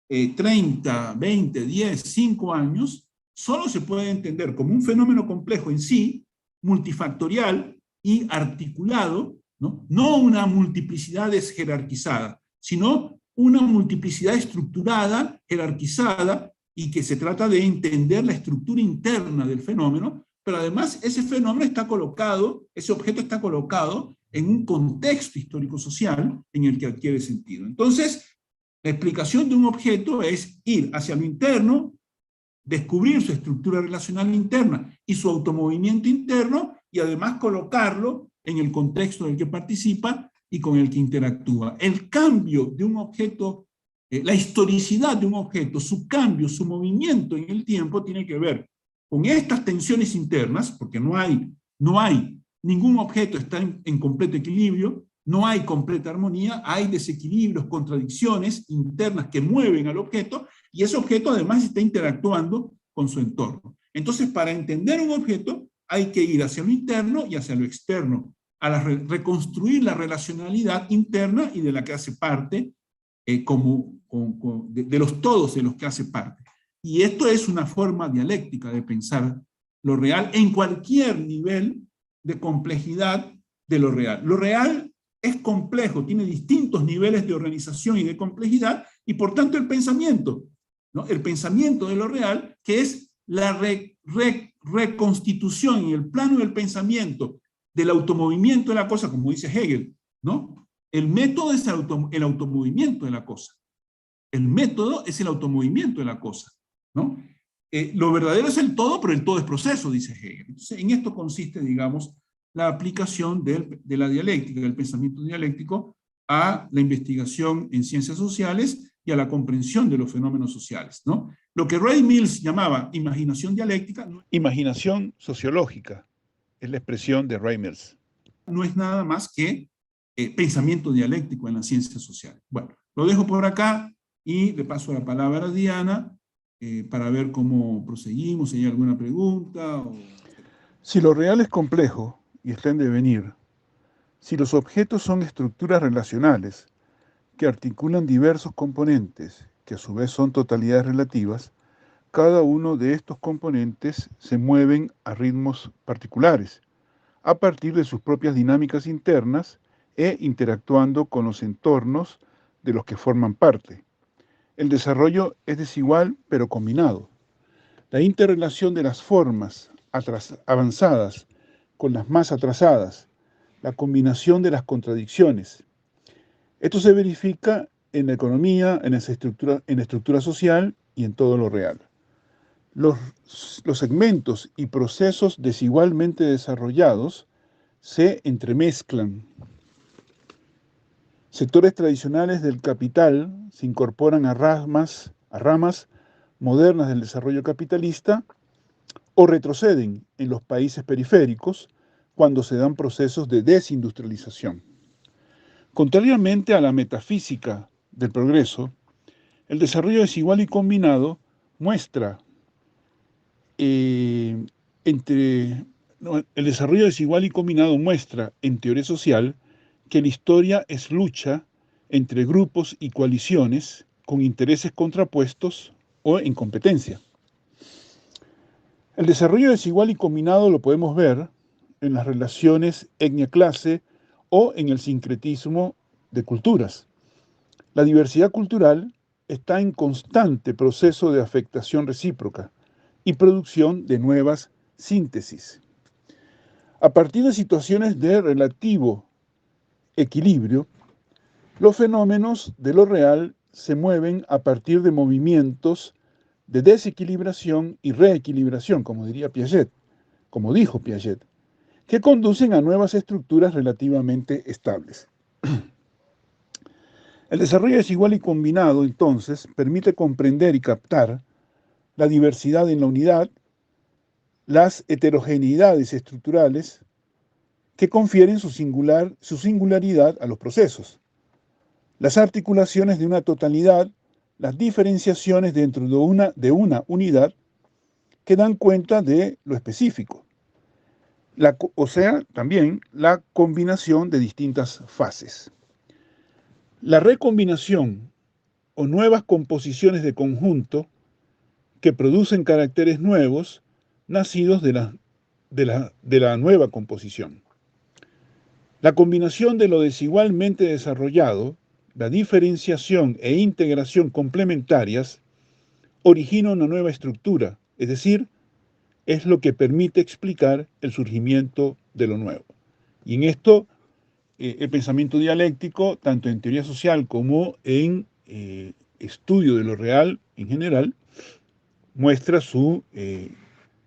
30, 20, 10, 5 años, solo se puede entender como un fenómeno complejo en sí, multifactorial y articulado, no una multiplicidad desjerarquizada, sino una multiplicidad estructurada, jerarquizada, y que se trata de entender la estructura interna del fenómeno, pero además ese fenómeno está colocado, ese objeto está colocado en un contexto histórico-social en el que adquiere sentido. Entonces, la explicación de un objeto es ir hacia lo interno, descubrir su estructura relacional interna y su automovimiento interno, y además colocarlo en el contexto en el que participa y con el que interactúa. El cambio de un objeto, la historicidad de un objeto, su cambio, su movimiento en el tiempo tiene que ver con estas tensiones internas, porque no hay ningún objeto está en completo equilibrio, no hay completa armonía, hay desequilibrios, contradicciones internas que mueven al objeto, y ese objeto además está interactuando con su entorno. Entonces, para entender un objeto, hay que ir hacia lo interno y hacia lo externo, a reconstruir la relacionalidad interna y de la que hace parte, de los todos de los que hace parte. Y esto es una forma dialéctica de pensar lo real en cualquier nivel de complejidad de lo real. Lo real es complejo, tiene distintos niveles de organización y de complejidad, y por tanto el pensamiento, ¿no? El pensamiento de lo real, que es la reconstitución en el plano del pensamiento del automovimiento de la cosa, como dice Hegel, ¿no? El método es el automovimiento de la cosa. El método es el automovimiento de la cosa, ¿no? Lo verdadero es el todo, pero el todo es proceso, dice Hegel. Entonces, en esto consiste, digamos, la aplicación de la dialéctica, del pensamiento dialéctico, a la investigación en ciencias sociales y a la comprensión de los fenómenos sociales, ¿no? Lo que Ray Mills llamaba imaginación dialéctica. Imaginación sociológica es la expresión de Ray Mills. No es nada más que pensamiento dialéctico en las ciencias sociales. Bueno, lo dejo por acá y le paso la palabra a Diana para ver cómo proseguimos, si hay alguna pregunta. Si lo real es complejo y está en devenir, si los objetos son estructuras relacionales que articulan diversos componentes, que a su vez son totalidades relativas, cada uno de estos componentes se mueven a ritmos particulares, a partir de sus propias dinámicas internas e interactuando con los entornos de los que forman parte. El desarrollo es desigual pero combinado. La interrelación de las formas avanzadas con las más atrasadas, la combinación de las contradicciones. Esto se verifica en la economía, en la estructura social y en todo lo real. Los segmentos y procesos desigualmente desarrollados se entremezclan. Sectores tradicionales del capital se incorporan a ramas modernas del desarrollo capitalista o retroceden en los países periféricos cuando se dan procesos de desindustrialización. Contrariamente a la metafísica del progreso, el desarrollo desigual y combinado muestra en teoría social que la historia es lucha entre grupos y coaliciones con intereses contrapuestos o en competencia. El desarrollo desigual y combinado lo podemos ver en las relaciones etnia-clase o en el sincretismo de culturas. La diversidad cultural está en constante proceso de afectación recíproca y producción de nuevas síntesis. A partir de situaciones de relativo equilibrio, los fenómenos de lo real se mueven a partir de movimientos de desequilibración y reequilibración, como dijo Piaget, que conducen a nuevas estructuras relativamente estables. El desarrollo desigual y combinado, entonces, permite comprender y captar la diversidad en la unidad, las heterogeneidades estructurales que confieren su singularidad a los procesos, las articulaciones de una totalidad, las diferenciaciones dentro de una unidad que dan cuenta de lo específico, también la combinación de distintas fases. La recombinación o nuevas composiciones de conjunto que producen caracteres nuevos nacidos de la nueva composición. La combinación de lo desigualmente desarrollado, la diferenciación e integración complementarias, origina una nueva estructura, es decir, es lo que permite explicar el surgimiento de lo nuevo. Y en esto, el pensamiento dialéctico, tanto en teoría social como en estudio de lo real en general, muestra su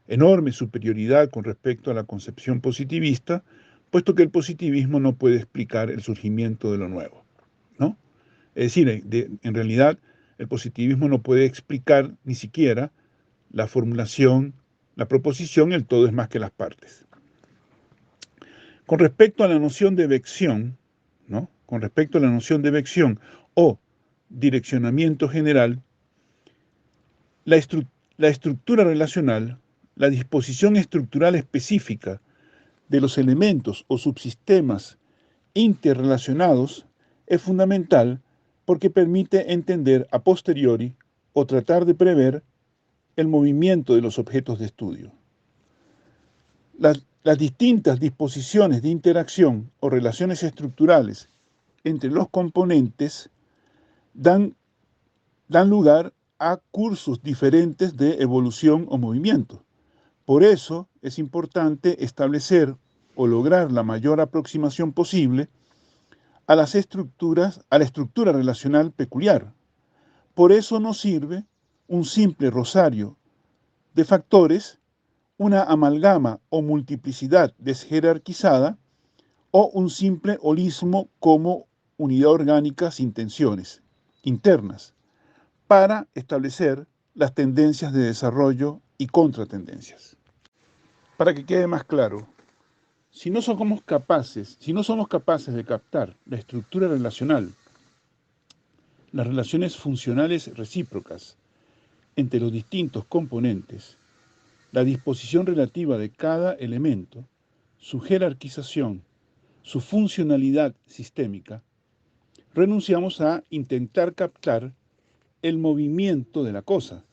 enorme superioridad con respecto a la concepción positivista, puesto que el positivismo no puede explicar el surgimiento de lo nuevo, ¿no? Es decir, en realidad, el positivismo no puede explicar ni siquiera la formulación, la proposición, el todo es más que las partes. Con respecto a la noción de vección, ¿no? Con respecto a la noción de vección o direccionamiento general, la estructura relacional, la disposición estructural específica de los elementos o subsistemas interrelacionados es fundamental porque permite entender a posteriori o tratar de prever el movimiento de los objetos de estudio. Las distintas disposiciones de interacción o relaciones estructurales entre los componentes dan lugar a cursos diferentes de evolución o movimiento. Por eso es importante establecer o lograr la mayor aproximación posible a la estructura relacional peculiar. Por eso nos sirve un simple rosario de factores una amalgama o multiplicidad desjerarquizada, o un simple holismo como unidad orgánica sin tensiones internas, para establecer las tendencias de desarrollo y contratendencias. Para que quede más claro, si no somos capaces de captar la estructura relacional, las relaciones funcionales recíprocas entre los distintos componentes, la disposición relativa de cada elemento, su jerarquización, su funcionalidad sistémica, renunciamos a intentar captar el movimiento de la cosa,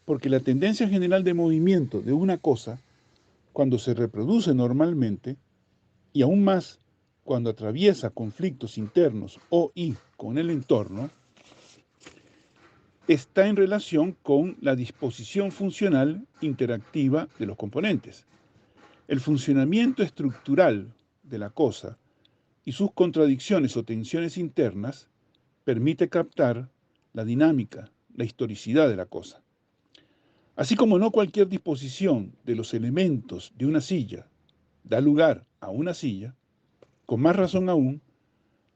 porque la tendencia general de movimiento de una cosa, cuando se reproduce normalmente, y aún más cuando atraviesa conflictos internos y con el entorno, está en relación con la disposición funcional interactiva de los componentes. El funcionamiento estructural de la cosa y sus contradicciones o tensiones internas permite captar la dinámica, la historicidad de la cosa. Así como no cualquier disposición de los elementos de una silla da lugar a una silla, con más razón aún,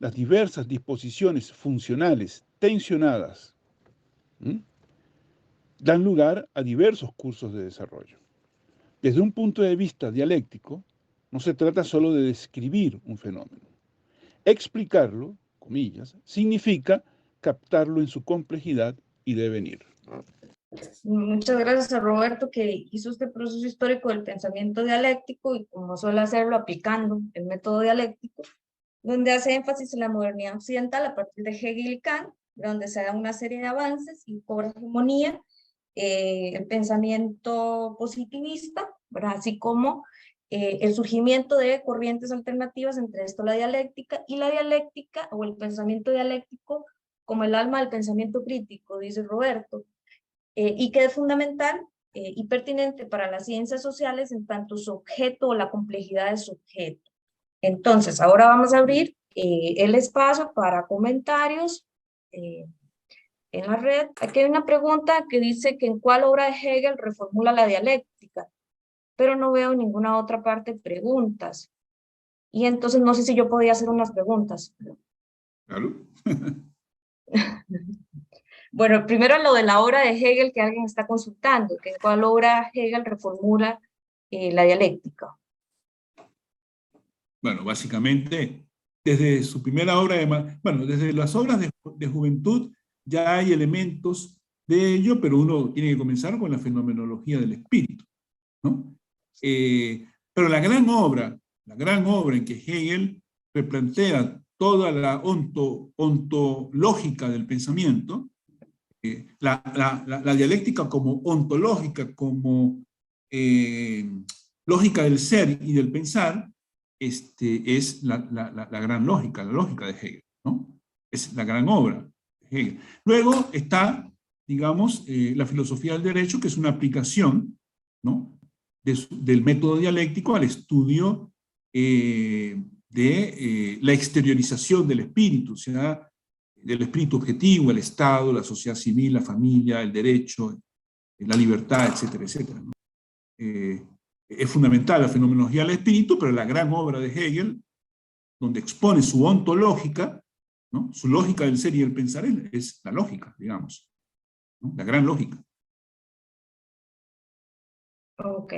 las diversas disposiciones funcionales tensionadas dan lugar a diversos cursos de desarrollo. Desde un punto de vista dialéctico, no se trata solo de describir un fenómeno. Explicarlo, comillas, significa captarlo en su complejidad y devenir. Muchas gracias a Roberto, que hizo este proceso histórico del pensamiento dialéctico y como suele hacerlo aplicando el método dialéctico, donde hace énfasis en la modernidad occidental a partir de Hegel y Kant, donde se da una serie de avances y cobra hegemonía el pensamiento positivista, ¿verdad? Así como el surgimiento de corrientes alternativas, entre esto la dialéctica, y la dialéctica o el pensamiento dialéctico como el alma del pensamiento crítico, dice Roberto, y que es fundamental y pertinente para las ciencias sociales en tanto su objeto o la complejidad de su objeto. Entonces, ahora vamos a abrir el espacio para comentarios en la red. Aquí hay una pregunta que dice que en cuál obra de Hegel reformula la dialéctica, pero no veo en ninguna otra parte preguntas. Y entonces no sé si yo podía hacer unas preguntas. Claro. Bueno, primero lo de la obra de Hegel que alguien está consultando, que en cuál obra Hegel reformula la dialéctica. Bueno, básicamente, desde su primera obra, desde las obras de juventud ya hay elementos de ello, pero uno tiene que comenzar con la fenomenología del espíritu, ¿no? Pero la gran obra en que Hegel replantea toda la ontológica del pensamiento, la dialéctica como ontológica, como lógica del ser y del pensar, es la gran lógica, la lógica de Hegel, ¿no? Es la gran obra de Hegel. Luego está, digamos, la filosofía del derecho, que es una aplicación, ¿no?, del método dialéctico al estudio de la exteriorización del espíritu, o sea, del espíritu objetivo, el Estado, la sociedad civil, la familia, el derecho, la libertad, etcétera, etcétera, ¿no? Es fundamental la fenomenología del espíritu, pero la gran obra de Hegel, donde expone su ontológica, ¿no?, su lógica del ser y el pensar, es la lógica, digamos, ¿no?, la gran lógica. Ok.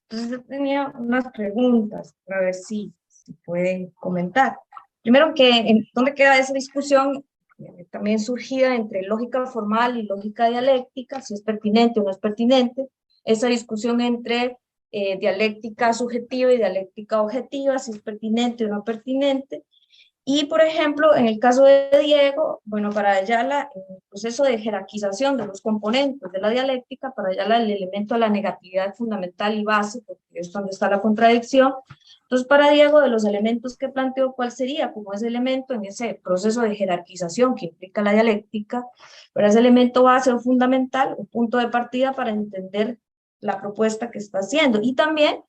Entonces yo tenía unas preguntas para ver si pueden comentar. Primero, ¿dónde queda esa discusión también surgida entre lógica formal y lógica dialéctica, si es pertinente o no es pertinente? Esa discusión entre dialéctica subjetiva y dialéctica objetiva, si es pertinente o no pertinente. Y, por ejemplo, en el caso de Diego, bueno, para Ayala, en el proceso de jerarquización de los componentes de la dialéctica, para Ayala el elemento de la negatividad fundamental y base, porque es donde está la contradicción. Entonces, para Diego, de los elementos que planteó, ¿cuál sería como ese elemento en ese proceso de jerarquización que implica la dialéctica? Pero ese elemento base o fundamental, un punto de partida para entender la propuesta que está haciendo. Y también,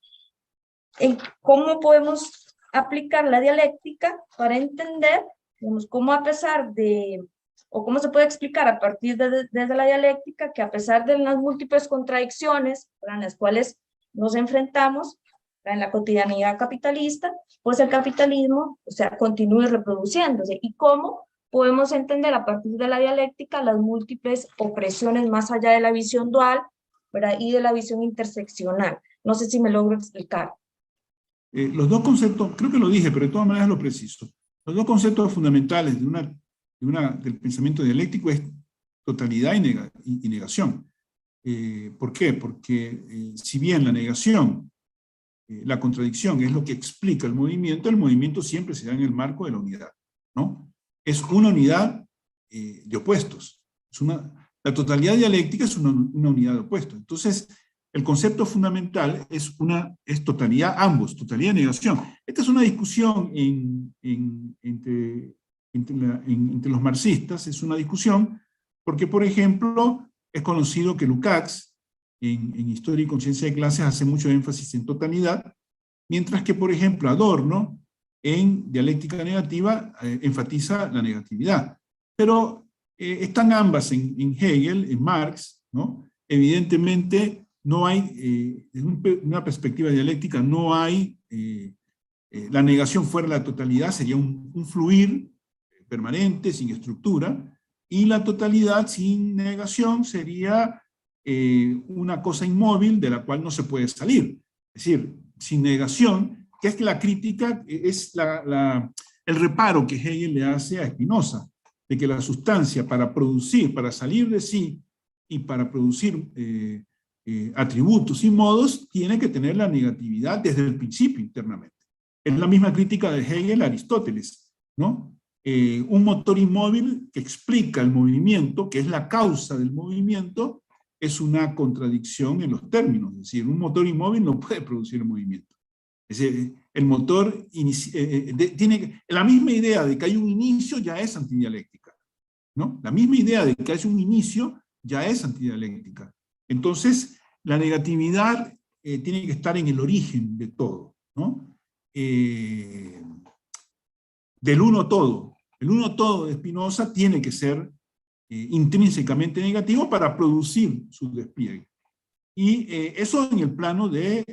en cómo podemos aplicar la dialéctica para entender, digamos, cómo a pesar de, o cómo se puede explicar a partir desde la dialéctica, que a pesar de las múltiples contradicciones en las cuales nos enfrentamos en la cotidianidad capitalista, pues el capitalismo, o sea, continúe reproduciéndose. ¿Y cómo podemos entender a partir de la dialéctica las múltiples opresiones más allá de la visión dual, ¿verdad? Y de la visión interseccional? No sé si me logro explicar. Los dos conceptos, creo que lo dije, pero de todas maneras lo preciso. Los dos conceptos fundamentales del pensamiento dialéctico es totalidad y negación. ¿Por qué? Porque si bien la negación, la contradicción es lo que explica el movimiento siempre se da en el marco de la unidad, ¿no? Es una unidad de opuestos. La totalidad dialéctica es una unidad de opuestos. Entonces, el concepto fundamental es totalidad, ambos, totalidad y negación. Esta es una discusión entre los marxistas, es una discusión porque, por ejemplo, es conocido que Lukács, en Historia y Conciencia de Clases, hace mucho énfasis en totalidad, mientras que, por ejemplo, Adorno, en Dialéctica Negativa, enfatiza la negatividad. Pero están ambas en Hegel, en Marx, ¿no? Evidentemente, no hay, desde una perspectiva dialéctica, no hay, la negación fuera de la totalidad sería un fluir permanente, sin estructura, y la totalidad sin negación sería una cosa inmóvil de la cual no se puede salir. Es decir, sin negación, que es la crítica, es el reparo que Hegel le hace a Spinoza, de que la sustancia para producir, para salir de sí y para producir atributos y modos, tiene que tener la negatividad desde el principio internamente. Es la misma crítica de Hegel a Aristóteles, ¿no? Un motor inmóvil que explica el movimiento, que es la causa del movimiento, es una contradicción en los términos. Es decir, un motor inmóvil no puede producir el movimiento. Es decir, el motor tiene la misma idea de que hay un inicio ya es antidialéctica, ¿no? La misma idea de que hay un inicio ya es antidialéctica. Entonces, la negatividad tiene que estar en el origen de todo, ¿no? Del uno todo. El uno todo de Spinoza tiene que ser intrínsecamente negativo para producir su despliegue. Y eso en el plano de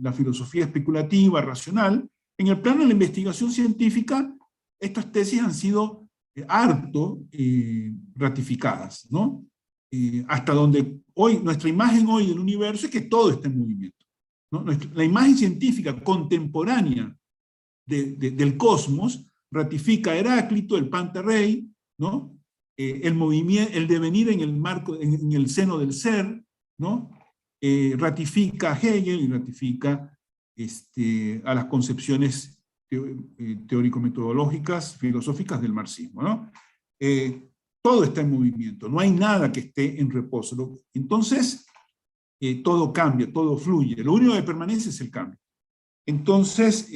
la filosofía especulativa, racional. En el plano de la investigación científica, estas tesis han sido harto ratificadas, ¿no? Hasta donde hoy, nuestra imagen hoy del universo es que todo está en movimiento, ¿no? La imagen científica contemporánea del cosmos ratifica a Heráclito, el panterrey, ¿no? El movimiento, el devenir en el marco, en el seno del ser, ¿no? Ratifica a Hegel y ratifica a las concepciones teórico-metodológicas, filosóficas del marxismo, ¿no? Todo está en movimiento, no hay nada que esté en reposo. Entonces, todo cambia, todo fluye. Lo único que permanece es el cambio. Entonces,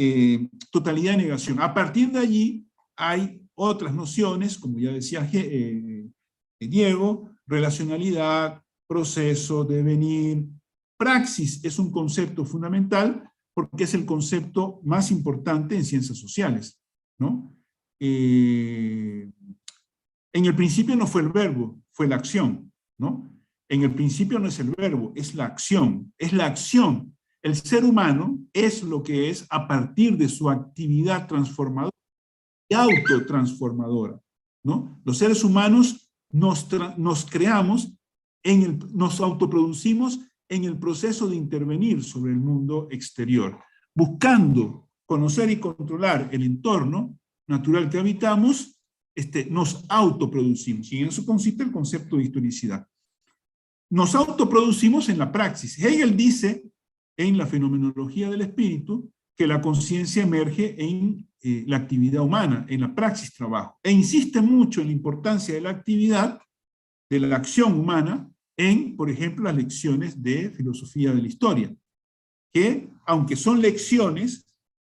totalidad y negación. A partir de allí hay otras nociones, como ya decía Diego, relacionalidad, proceso, devenir. Praxis es un concepto fundamental porque es el concepto más importante en ciencias sociales, ¿no? En el principio no fue el verbo, fue la acción, ¿no? En el principio no es el verbo, es la acción. Es la acción. El ser humano es lo que es a partir de su actividad transformadora y autotransformadora, ¿no? Los seres humanos nos creamos, nos autoproducimos en el proceso de intervenir sobre el mundo exterior, buscando conocer y controlar el entorno natural que habitamos, nos autoproducimos, y en eso consiste el concepto de historicidad. Nos autoproducimos en la praxis. Hegel dice en la fenomenología del espíritu que la conciencia emerge en la actividad humana, en la praxis trabajo, e insiste mucho en la importancia de la actividad, de la acción humana, en, por ejemplo, las lecciones de filosofía de la historia, que, aunque son lecciones,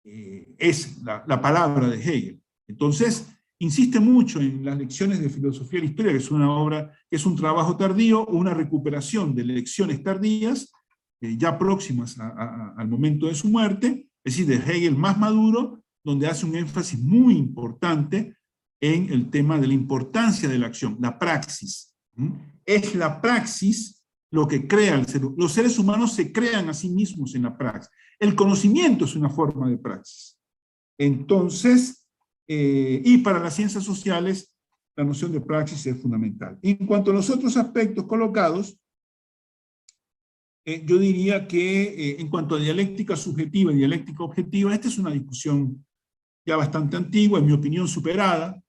es la palabra de Hegel. Entonces, insiste mucho en las lecciones de filosofía de la historia, que es una obra, que es un trabajo tardío, una recuperación de lecciones tardías, ya próximas al momento de su muerte, es decir, de Hegel más maduro, donde hace un énfasis muy importante en el tema de la importancia de la acción, la praxis. Es la praxis lo que crea el ser humano. Los seres humanos se crean a sí mismos en la praxis. El conocimiento es una forma de praxis. Entonces, y para las ciencias sociales, la noción de praxis es fundamental. En cuanto a los otros aspectos colocados, yo diría que en cuanto a dialéctica subjetiva y dialéctica objetiva, esta es una discusión ya bastante antigua, en mi opinión superada,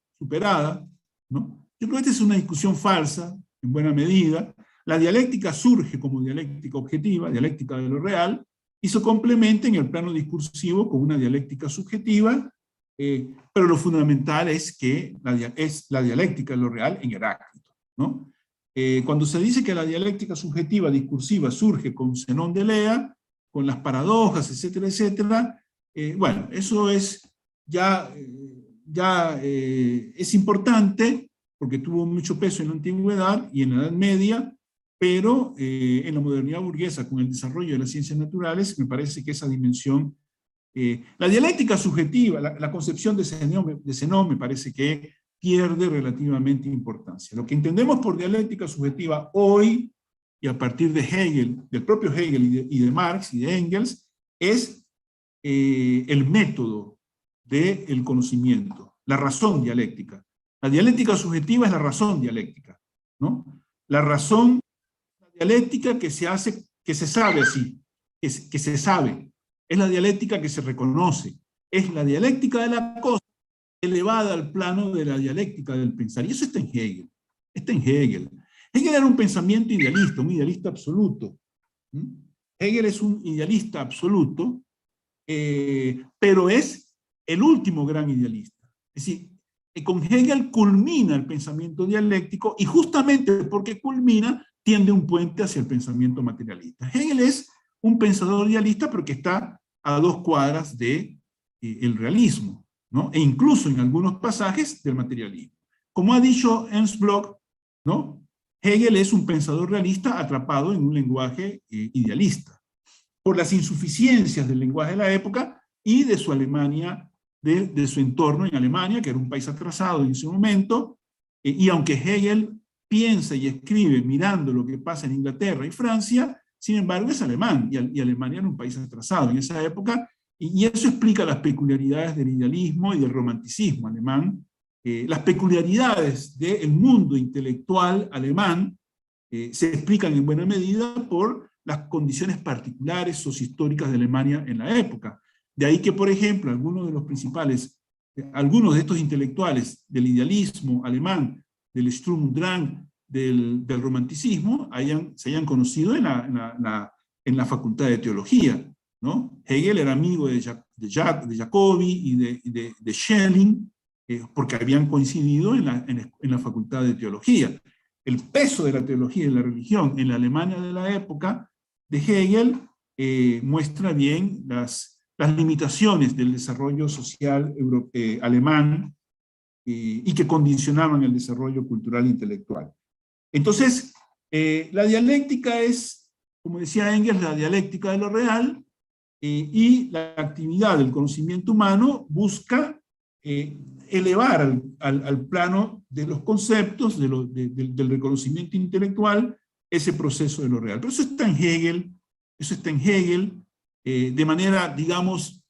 ¿no? Yo creo que esta es una discusión falsa, en buena medida. La dialéctica surge como dialéctica objetiva, dialéctica de lo real, y se complementa en el plano discursivo con una dialéctica subjetiva, pero lo fundamental es que es la dialéctica de lo real en Heráclito, ¿no? Cuando se dice que la dialéctica subjetiva discursiva surge con Zenón de Elea, con las paradojas, etcétera, etcétera, bueno, eso es es importante porque tuvo mucho peso en la antigüedad y en la Edad Media, pero en la modernidad burguesa, con el desarrollo de las ciencias naturales, me parece que esa dimensión, la dialéctica subjetiva, la concepción de Zenón me parece que pierde relativamente importancia. Lo que entendemos por dialéctica subjetiva hoy, y a partir de Hegel, del propio Hegel y de Marx y de Engels, es el método del conocimiento, la razón dialéctica. La dialéctica subjetiva es la razón dialéctica, ¿no? La razón dialéctica que se hace, que se sabe así, que se sabe. Es la dialéctica que se reconoce. Es la dialéctica de la cosa elevada al plano de la dialéctica del pensar. Y eso está en Hegel. Está en Hegel. Hegel era un pensamiento idealista, un idealista absoluto. Hegel es un idealista absoluto, pero es el último gran idealista. Es decir, con Hegel culmina el pensamiento dialéctico y justamente porque culmina, tiende un puente hacia el pensamiento materialista. Hegel es un pensador idealista pero que está a 2 cuadras de el realismo, ¿no? E incluso en algunos pasajes del materialismo. Como ha dicho Ernst Bloch, ¿no? Hegel es un pensador realista atrapado en un lenguaje idealista, por las insuficiencias del lenguaje de la época y de su Alemania, de su entorno en Alemania, que era un país atrasado en ese momento, y aunque Hegel piensa y escribe mirando lo que pasa en Inglaterra y Francia, sin embargo es alemán, y Alemania era un país atrasado en esa época, y eso explica las peculiaridades del idealismo y del romanticismo alemán, las peculiaridades del mundo intelectual alemán se explican en buena medida por las condiciones particulares sociohistóricas de Alemania en la época. De ahí que, por ejemplo, algunos de estos intelectuales del idealismo alemán, del Sturm und Drang, del romanticismo, se hayan conocido en la Facultad de Teología, ¿no? Hegel era amigo de Jacobi y de Schelling, porque habían coincidido en la Facultad de Teología. El peso de la teología y de la religión en la Alemania de la época de Hegel muestra bien las limitaciones del desarrollo social alemán y que condicionaban el desarrollo cultural e intelectual. Entonces, la dialéctica es, como decía Engels, la dialéctica de lo real, y la actividad del conocimiento humano busca elevar al plano de los conceptos, del reconocimiento intelectual, ese proceso de lo real. Pero eso está en Hegel, de manera, digamos,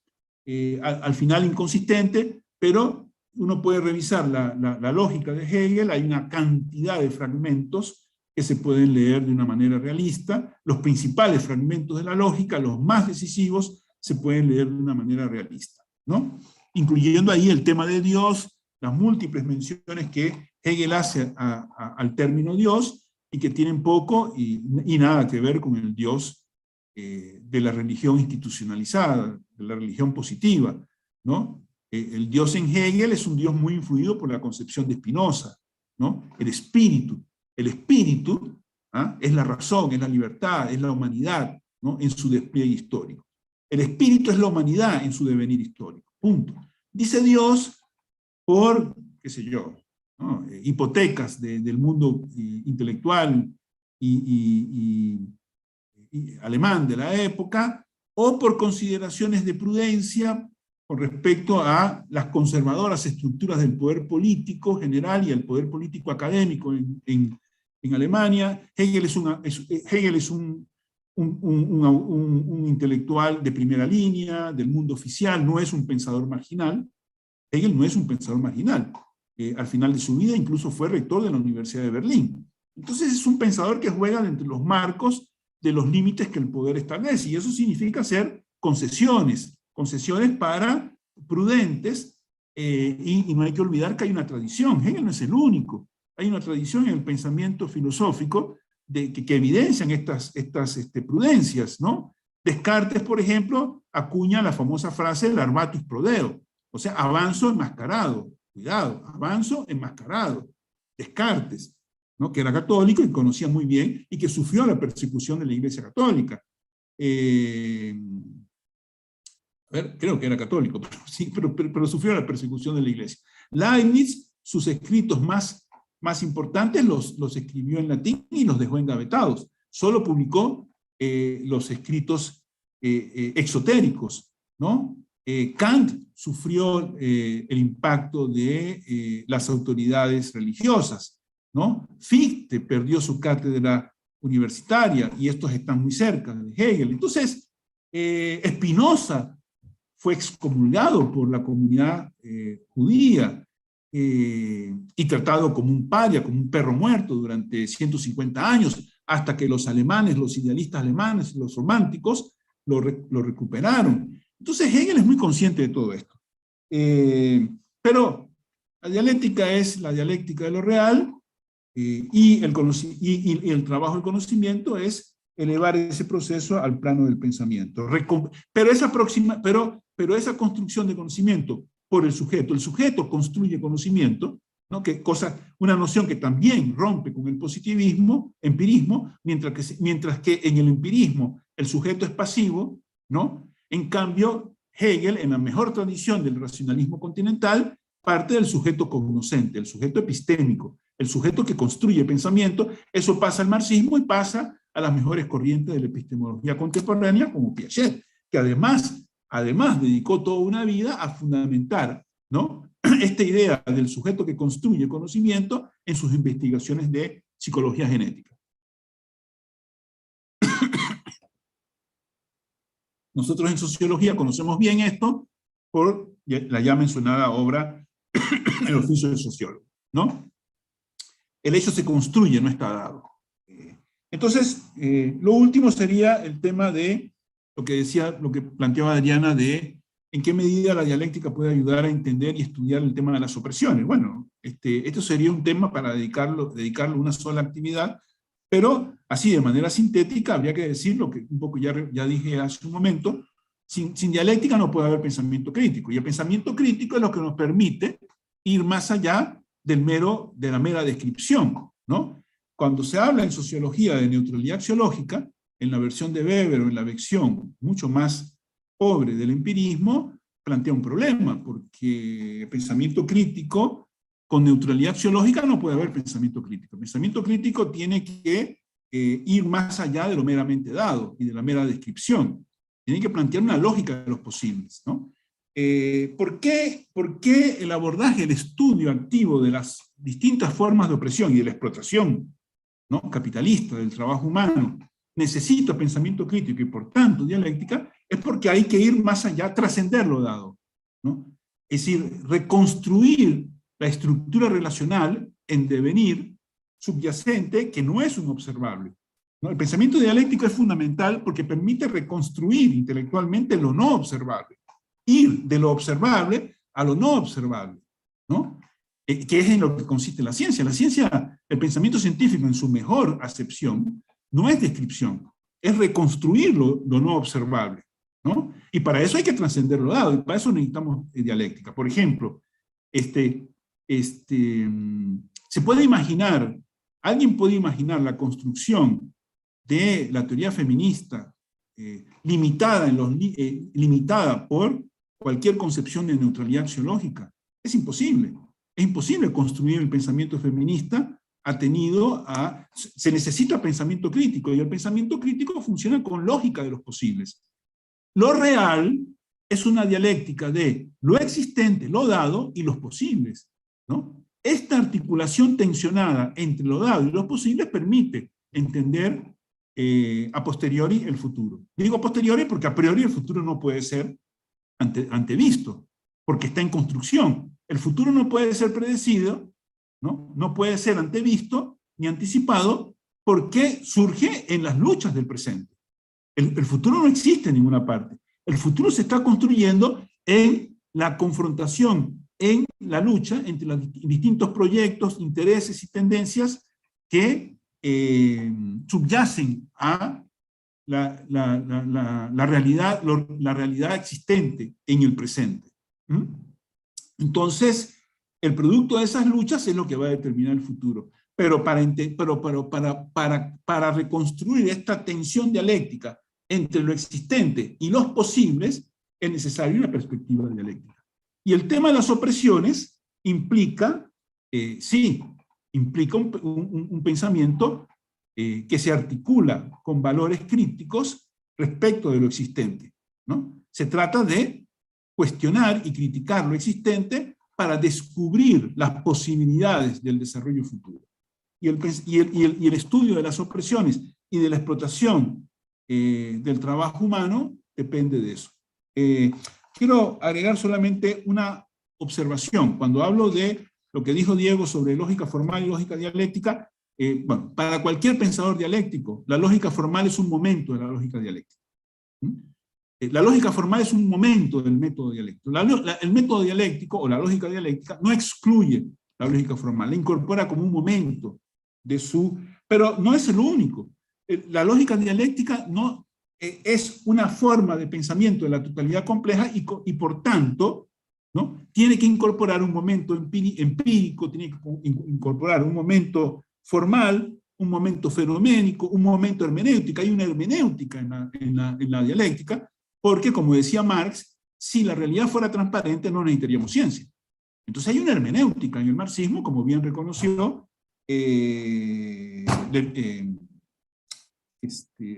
al final inconsistente, pero uno puede revisar la lógica de Hegel, hay una cantidad de fragmentos que se pueden leer de una manera realista, los principales fragmentos de la lógica, los más decisivos, se pueden leer de una manera realista, ¿no? Incluyendo ahí el tema de Dios, las múltiples menciones que Hegel hace al término Dios, y que tienen poco y nada que ver con el Dios de la religión institucionalizada, de la religión positiva, ¿no? El Dios en Hegel es un Dios muy influido por la concepción de Spinoza, ¿no? El espíritu es la razón, es la libertad, es la humanidad, ¿no? En su despliegue histórico. El espíritu es la humanidad en su devenir histórico, punto. Dice Dios por, qué sé yo, ¿no? Hipotecas del mundo intelectual y alemán de la época, o por consideraciones de prudencia con respecto a las conservadoras estructuras del poder político general y el poder político académico en en Alemania. Hegel es un intelectual de primera línea, del mundo oficial, no es un pensador marginal. Hegel no es un pensador marginal. Al final de su vida incluso fue rector de la Universidad de Berlín. Entonces es un pensador que juega entre los marcos de los límites que el poder establece, y eso significa hacer concesiones para prudentes, y no hay que olvidar que hay una tradición. Hegel no es el único. Hay una tradición en el pensamiento filosófico que evidencian estas prudencias, ¿no? Descartes, por ejemplo, acuña la famosa frase larvatus prodeo, o sea, avanzo enmascarado. Cuidado, avanzo enmascarado. Descartes, ¿no? Que era católico y conocía muy bien, y que sufrió la persecución de la Iglesia Católica. Creo que era católico, pero, sí, pero sufrió la persecución de la Iglesia. Leibniz, sus escritos más importantes los escribió en latín y los dejó engavetados. Solo publicó los escritos exotéricos, ¿no? Kant sufrió el impacto de las autoridades religiosas, ¿no? Fichte perdió su cátedra universitaria, y estos están muy cerca de Hegel. Entonces, Spinoza fue excomulgado por la comunidad judía, y tratado como un paria, como un perro muerto durante 150 años, hasta que los alemanes, los idealistas alemanes, los románticos, lo recuperaron. Entonces Hegel es muy consciente de todo esto. Pero la dialéctica es la dialéctica de lo real, y el trabajo del conocimiento es elevar ese proceso al plano del pensamiento. Pero esa construcción de conocimiento por el sujeto construye conocimiento, ¿no? Una noción que también rompe con el positivismo, empirismo, mientras que en el empirismo el sujeto es pasivo, ¿no? En cambio, Hegel, en la mejor tradición del racionalismo continental, parte del sujeto cognoscente, el sujeto epistémico, el sujeto que construye pensamiento. Eso pasa al marxismo y pasa a las mejores corrientes de la epistemología contemporánea, como Piaget, que además dedicó toda una vida a fundamentar, ¿no?, esta idea del sujeto que construye conocimiento en sus investigaciones de psicología genética. Nosotros en sociología conocemos bien esto por la ya mencionada obra El oficio del sociólogo, ¿no? El hecho se construye, no está dado. Entonces, lo último sería el tema de lo que planteaba Adriana, de en qué medida la dialéctica puede ayudar a entender y estudiar el tema de las opresiones. Bueno, esto sería un tema para dedicarlo a una sola actividad, pero así de manera sintética habría que decir lo que un poco ya dije hace un momento: sin dialéctica no puede haber pensamiento crítico, y el pensamiento crítico es lo que nos permite ir más allá de la mera descripción, ¿no? Cuando se habla en sociología de neutralidad axiológica, en la versión de Weber o en la versión mucho más pobre del empirismo, plantea un problema, porque el pensamiento crítico con neutralidad axiológica no puede haber pensamiento crítico. El pensamiento crítico tiene que ir más allá de lo meramente dado y de la mera descripción. Tiene que plantear una lógica de los posibles, ¿no? ¿Por qué el abordaje, el estudio activo de las distintas formas de opresión y de la explotación, ¿no?, capitalista del trabajo humano necesita pensamiento crítico y por tanto dialéctica? Es porque hay que ir más allá, trascender lo dado, ¿no? Es decir, reconstruir la estructura relacional en devenir subyacente que no es un observable, ¿no? El pensamiento dialéctico es fundamental porque permite reconstruir intelectualmente lo no observable, ir de lo observable a lo no observable, ¿no? Que es en lo que consiste la ciencia. La ciencia, el pensamiento científico en su mejor acepción, no es descripción, es reconstruir lo no observable, ¿no? Y para eso hay que trascender lo dado, y para eso necesitamos dialéctica. Por ejemplo, se puede imaginar, alguien puede imaginar la construcción de la teoría feminista limitada por cualquier concepción de neutralidad axiológica. Es imposible construir el pensamiento feminista se necesita pensamiento crítico, y el pensamiento crítico funciona con lógica de los posibles. Lo real es una dialéctica de lo existente, lo dado y los posibles, ¿no? esta articulación tensionada entre lo dado y lo posible permite entender a posteriori el futuro. Digo a posteriori porque a priori el futuro no puede ser antevisto, porque está en construcción. El futuro no puede ser predecido, no puede ser antevisto ni anticipado, porque surge en las luchas del presente. El futuro no existe en ninguna parte. El futuro se está construyendo en la confrontación, en la lucha entre los distintos proyectos, intereses y tendencias que subyacen a la realidad existente en el presente. Entonces, el producto de esas luchas es lo que va a determinar el futuro. Pero para reconstruir esta tensión dialéctica entre lo existente y los posibles, es necesaria una perspectiva dialéctica. Y el tema de las opresiones implica, implica un pensamiento que se articula con valores críticos respecto de lo existente, ¿no? Se trata de cuestionar y criticar lo existente para descubrir las posibilidades del desarrollo futuro. Y el estudio de las opresiones y de la explotación del trabajo humano depende de eso. Quiero agregar solamente una observación. Cuando hablo de lo que dijo Diego sobre lógica formal y lógica dialéctica, bueno, para cualquier pensador dialéctico, la lógica formal es un momento de la lógica dialéctica. La lógica formal es un momento del método dialéctico. El método dialéctico o la lógica dialéctica no excluye la lógica formal, la incorpora como un momento de su... Pero no es el único. La lógica dialéctica no es una forma de pensamiento de la totalidad compleja y por tanto, ¿no? Tiene que incorporar un momento empírico, tiene que incorporar un momento formal, un momento fenoménico, un momento hermenéutico. Hay una hermenéutica en la dialéctica, porque, como decía Marx, si la realidad fuera transparente no necesitaríamos ciencia. Entonces hay una hermenéutica en el marxismo, como bien reconoció,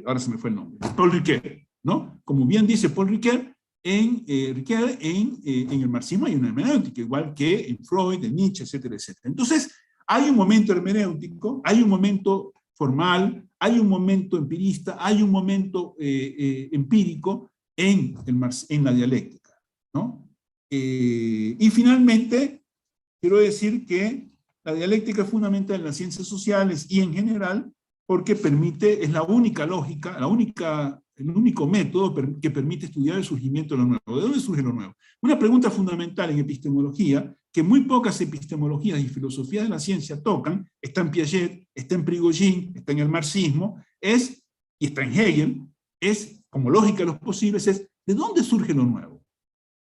ahora se me fue el nombre, Paul Ricoeur, ¿no? Como bien dice Paul Ricoeur, en el marxismo hay una hermenéutica, igual que en Freud, en Nietzsche, etcétera, etcétera. Entonces, hay un momento hermenéutico, hay un momento formal, hay un momento empirista, hay un momento empírico en la dialéctica, ¿no? Y finalmente, quiero decir que la dialéctica es fundamental en las ciencias sociales y en general porque es la única lógica, el único método que permite estudiar el surgimiento de lo nuevo. ¿De dónde surge lo nuevo? Una pregunta fundamental en epistemología, que muy pocas epistemologías y filosofías de la ciencia tocan, está en Piaget, está en Prigogine, está en el marxismo, y está en Hegel, es, como lógica de los posibles, es ¿de dónde surge lo nuevo?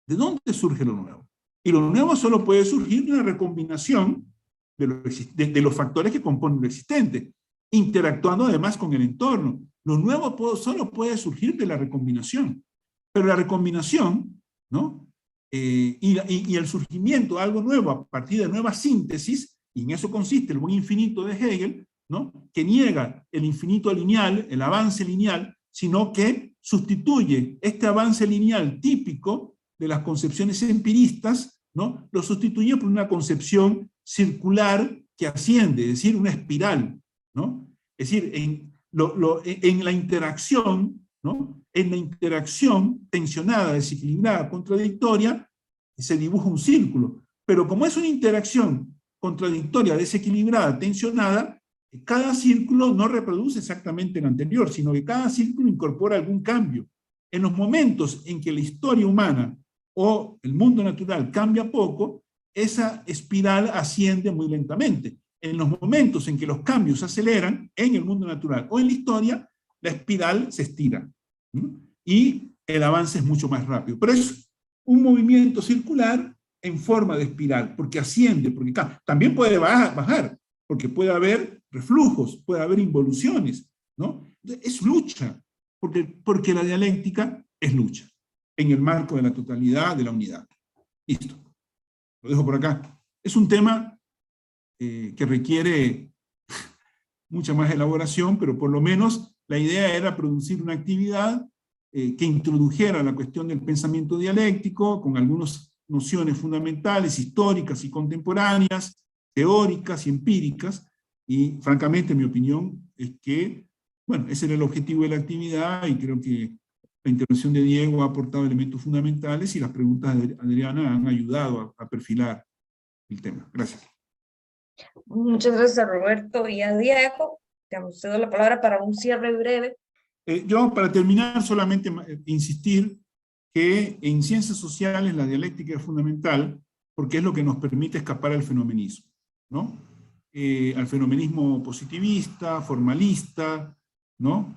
¿De dónde surge lo nuevo? Y lo nuevo solo puede surgir de una recombinación de los factores que componen lo existente, interactuando además con el entorno. Lo nuevo solo puede surgir de la recombinación. Pero la recombinación, ¿no? Y el surgimiento de algo nuevo a partir de nuevas síntesis, y en eso consiste el buen infinito de Hegel, ¿no? Que niega el infinito lineal, el avance lineal, sino que sustituye este avance lineal típico de las concepciones empiristas, ¿no? Lo sustituye por una concepción circular que asciende, es decir, una espiral, ¿no? Es decir, en la interacción, ¿no? En la interacción tensionada, desequilibrada, contradictoria, se dibuja un círculo. Pero como es una interacción contradictoria, desequilibrada, tensionada, cada círculo no reproduce exactamente el anterior, sino que cada círculo incorpora algún cambio. En los momentos en que la historia humana o el mundo natural cambia poco, esa espiral asciende muy lentamente. En los momentos en que los cambios se aceleran en el mundo natural o en la historia, la espiral se estira, ¿no? Y el avance es mucho más rápido. Pero es un movimiento circular en forma de espiral, porque asciende, porque también puede bajar, porque puede haber reflujos, puede haber involuciones, ¿no? Es lucha, porque la dialéctica es lucha, en el marco de la totalidad, de la unidad. Listo. Lo dejo por acá. Es un tema que requiere mucha más elaboración, pero por lo menos la idea era producir una actividad que introdujera la cuestión del pensamiento dialéctico, con algunas nociones fundamentales, históricas y contemporáneas, teóricas y empíricas, y francamente mi opinión es que, bueno, ese era el objetivo de la actividad, y creo que la intervención de Diego ha aportado elementos fundamentales, y las preguntas de Adriana han ayudado a perfilar el tema. Gracias. Muchas gracias a Roberto y a Diego. Te cedo la palabra para un cierre breve. Yo, para terminar, solamente insistir que en ciencias sociales la dialéctica es fundamental, porque es lo que nos permite escapar al fenomenismo, ¿no? Al fenomenismo positivista, formalista, ¿no?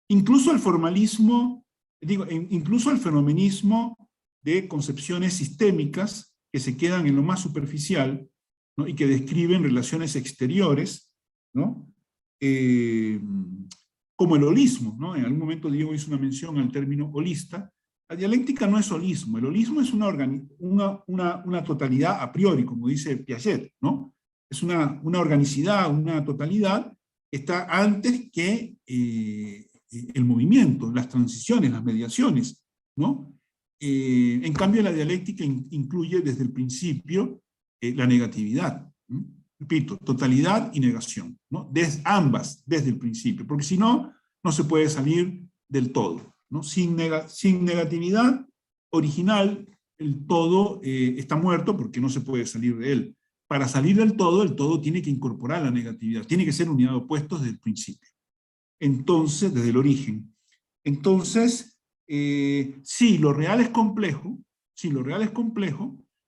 Incluso al formalismo, incluso al fenomenismo de concepciones sistémicas que se quedan en lo más superficial, ¿no? Y que describen relaciones exteriores, ¿no? Como el holismo, ¿no? En algún momento Diego hizo una mención al término holista. La dialéctica no es holismo, el holismo es una totalidad a priori, como dice Piaget, ¿no? Es una organicidad, una totalidad que está antes que el movimiento, las transiciones, las mediaciones, ¿no? En cambio, la dialéctica incluye desde el principio la negatividad, ¿no? Repito, totalidad y negación, ¿no? Ambas desde el principio, porque si no, no se puede salir del todo, ¿no? Sin negatividad original, el todo está muerto porque no se puede salir de él. Para salir del todo, el todo tiene que incorporar la negatividad, tiene que ser unidad de opuestos desde el principio. Entonces, desde el origen. Entonces, si lo real es complejo,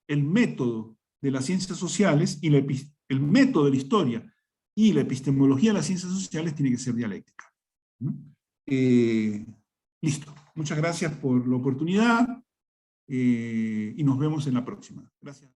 el método de las ciencias sociales y el método de la historia y la epistemología de las ciencias sociales tiene que ser dialéctica. Listo. Muchas gracias por la oportunidad y nos vemos en la próxima. Gracias.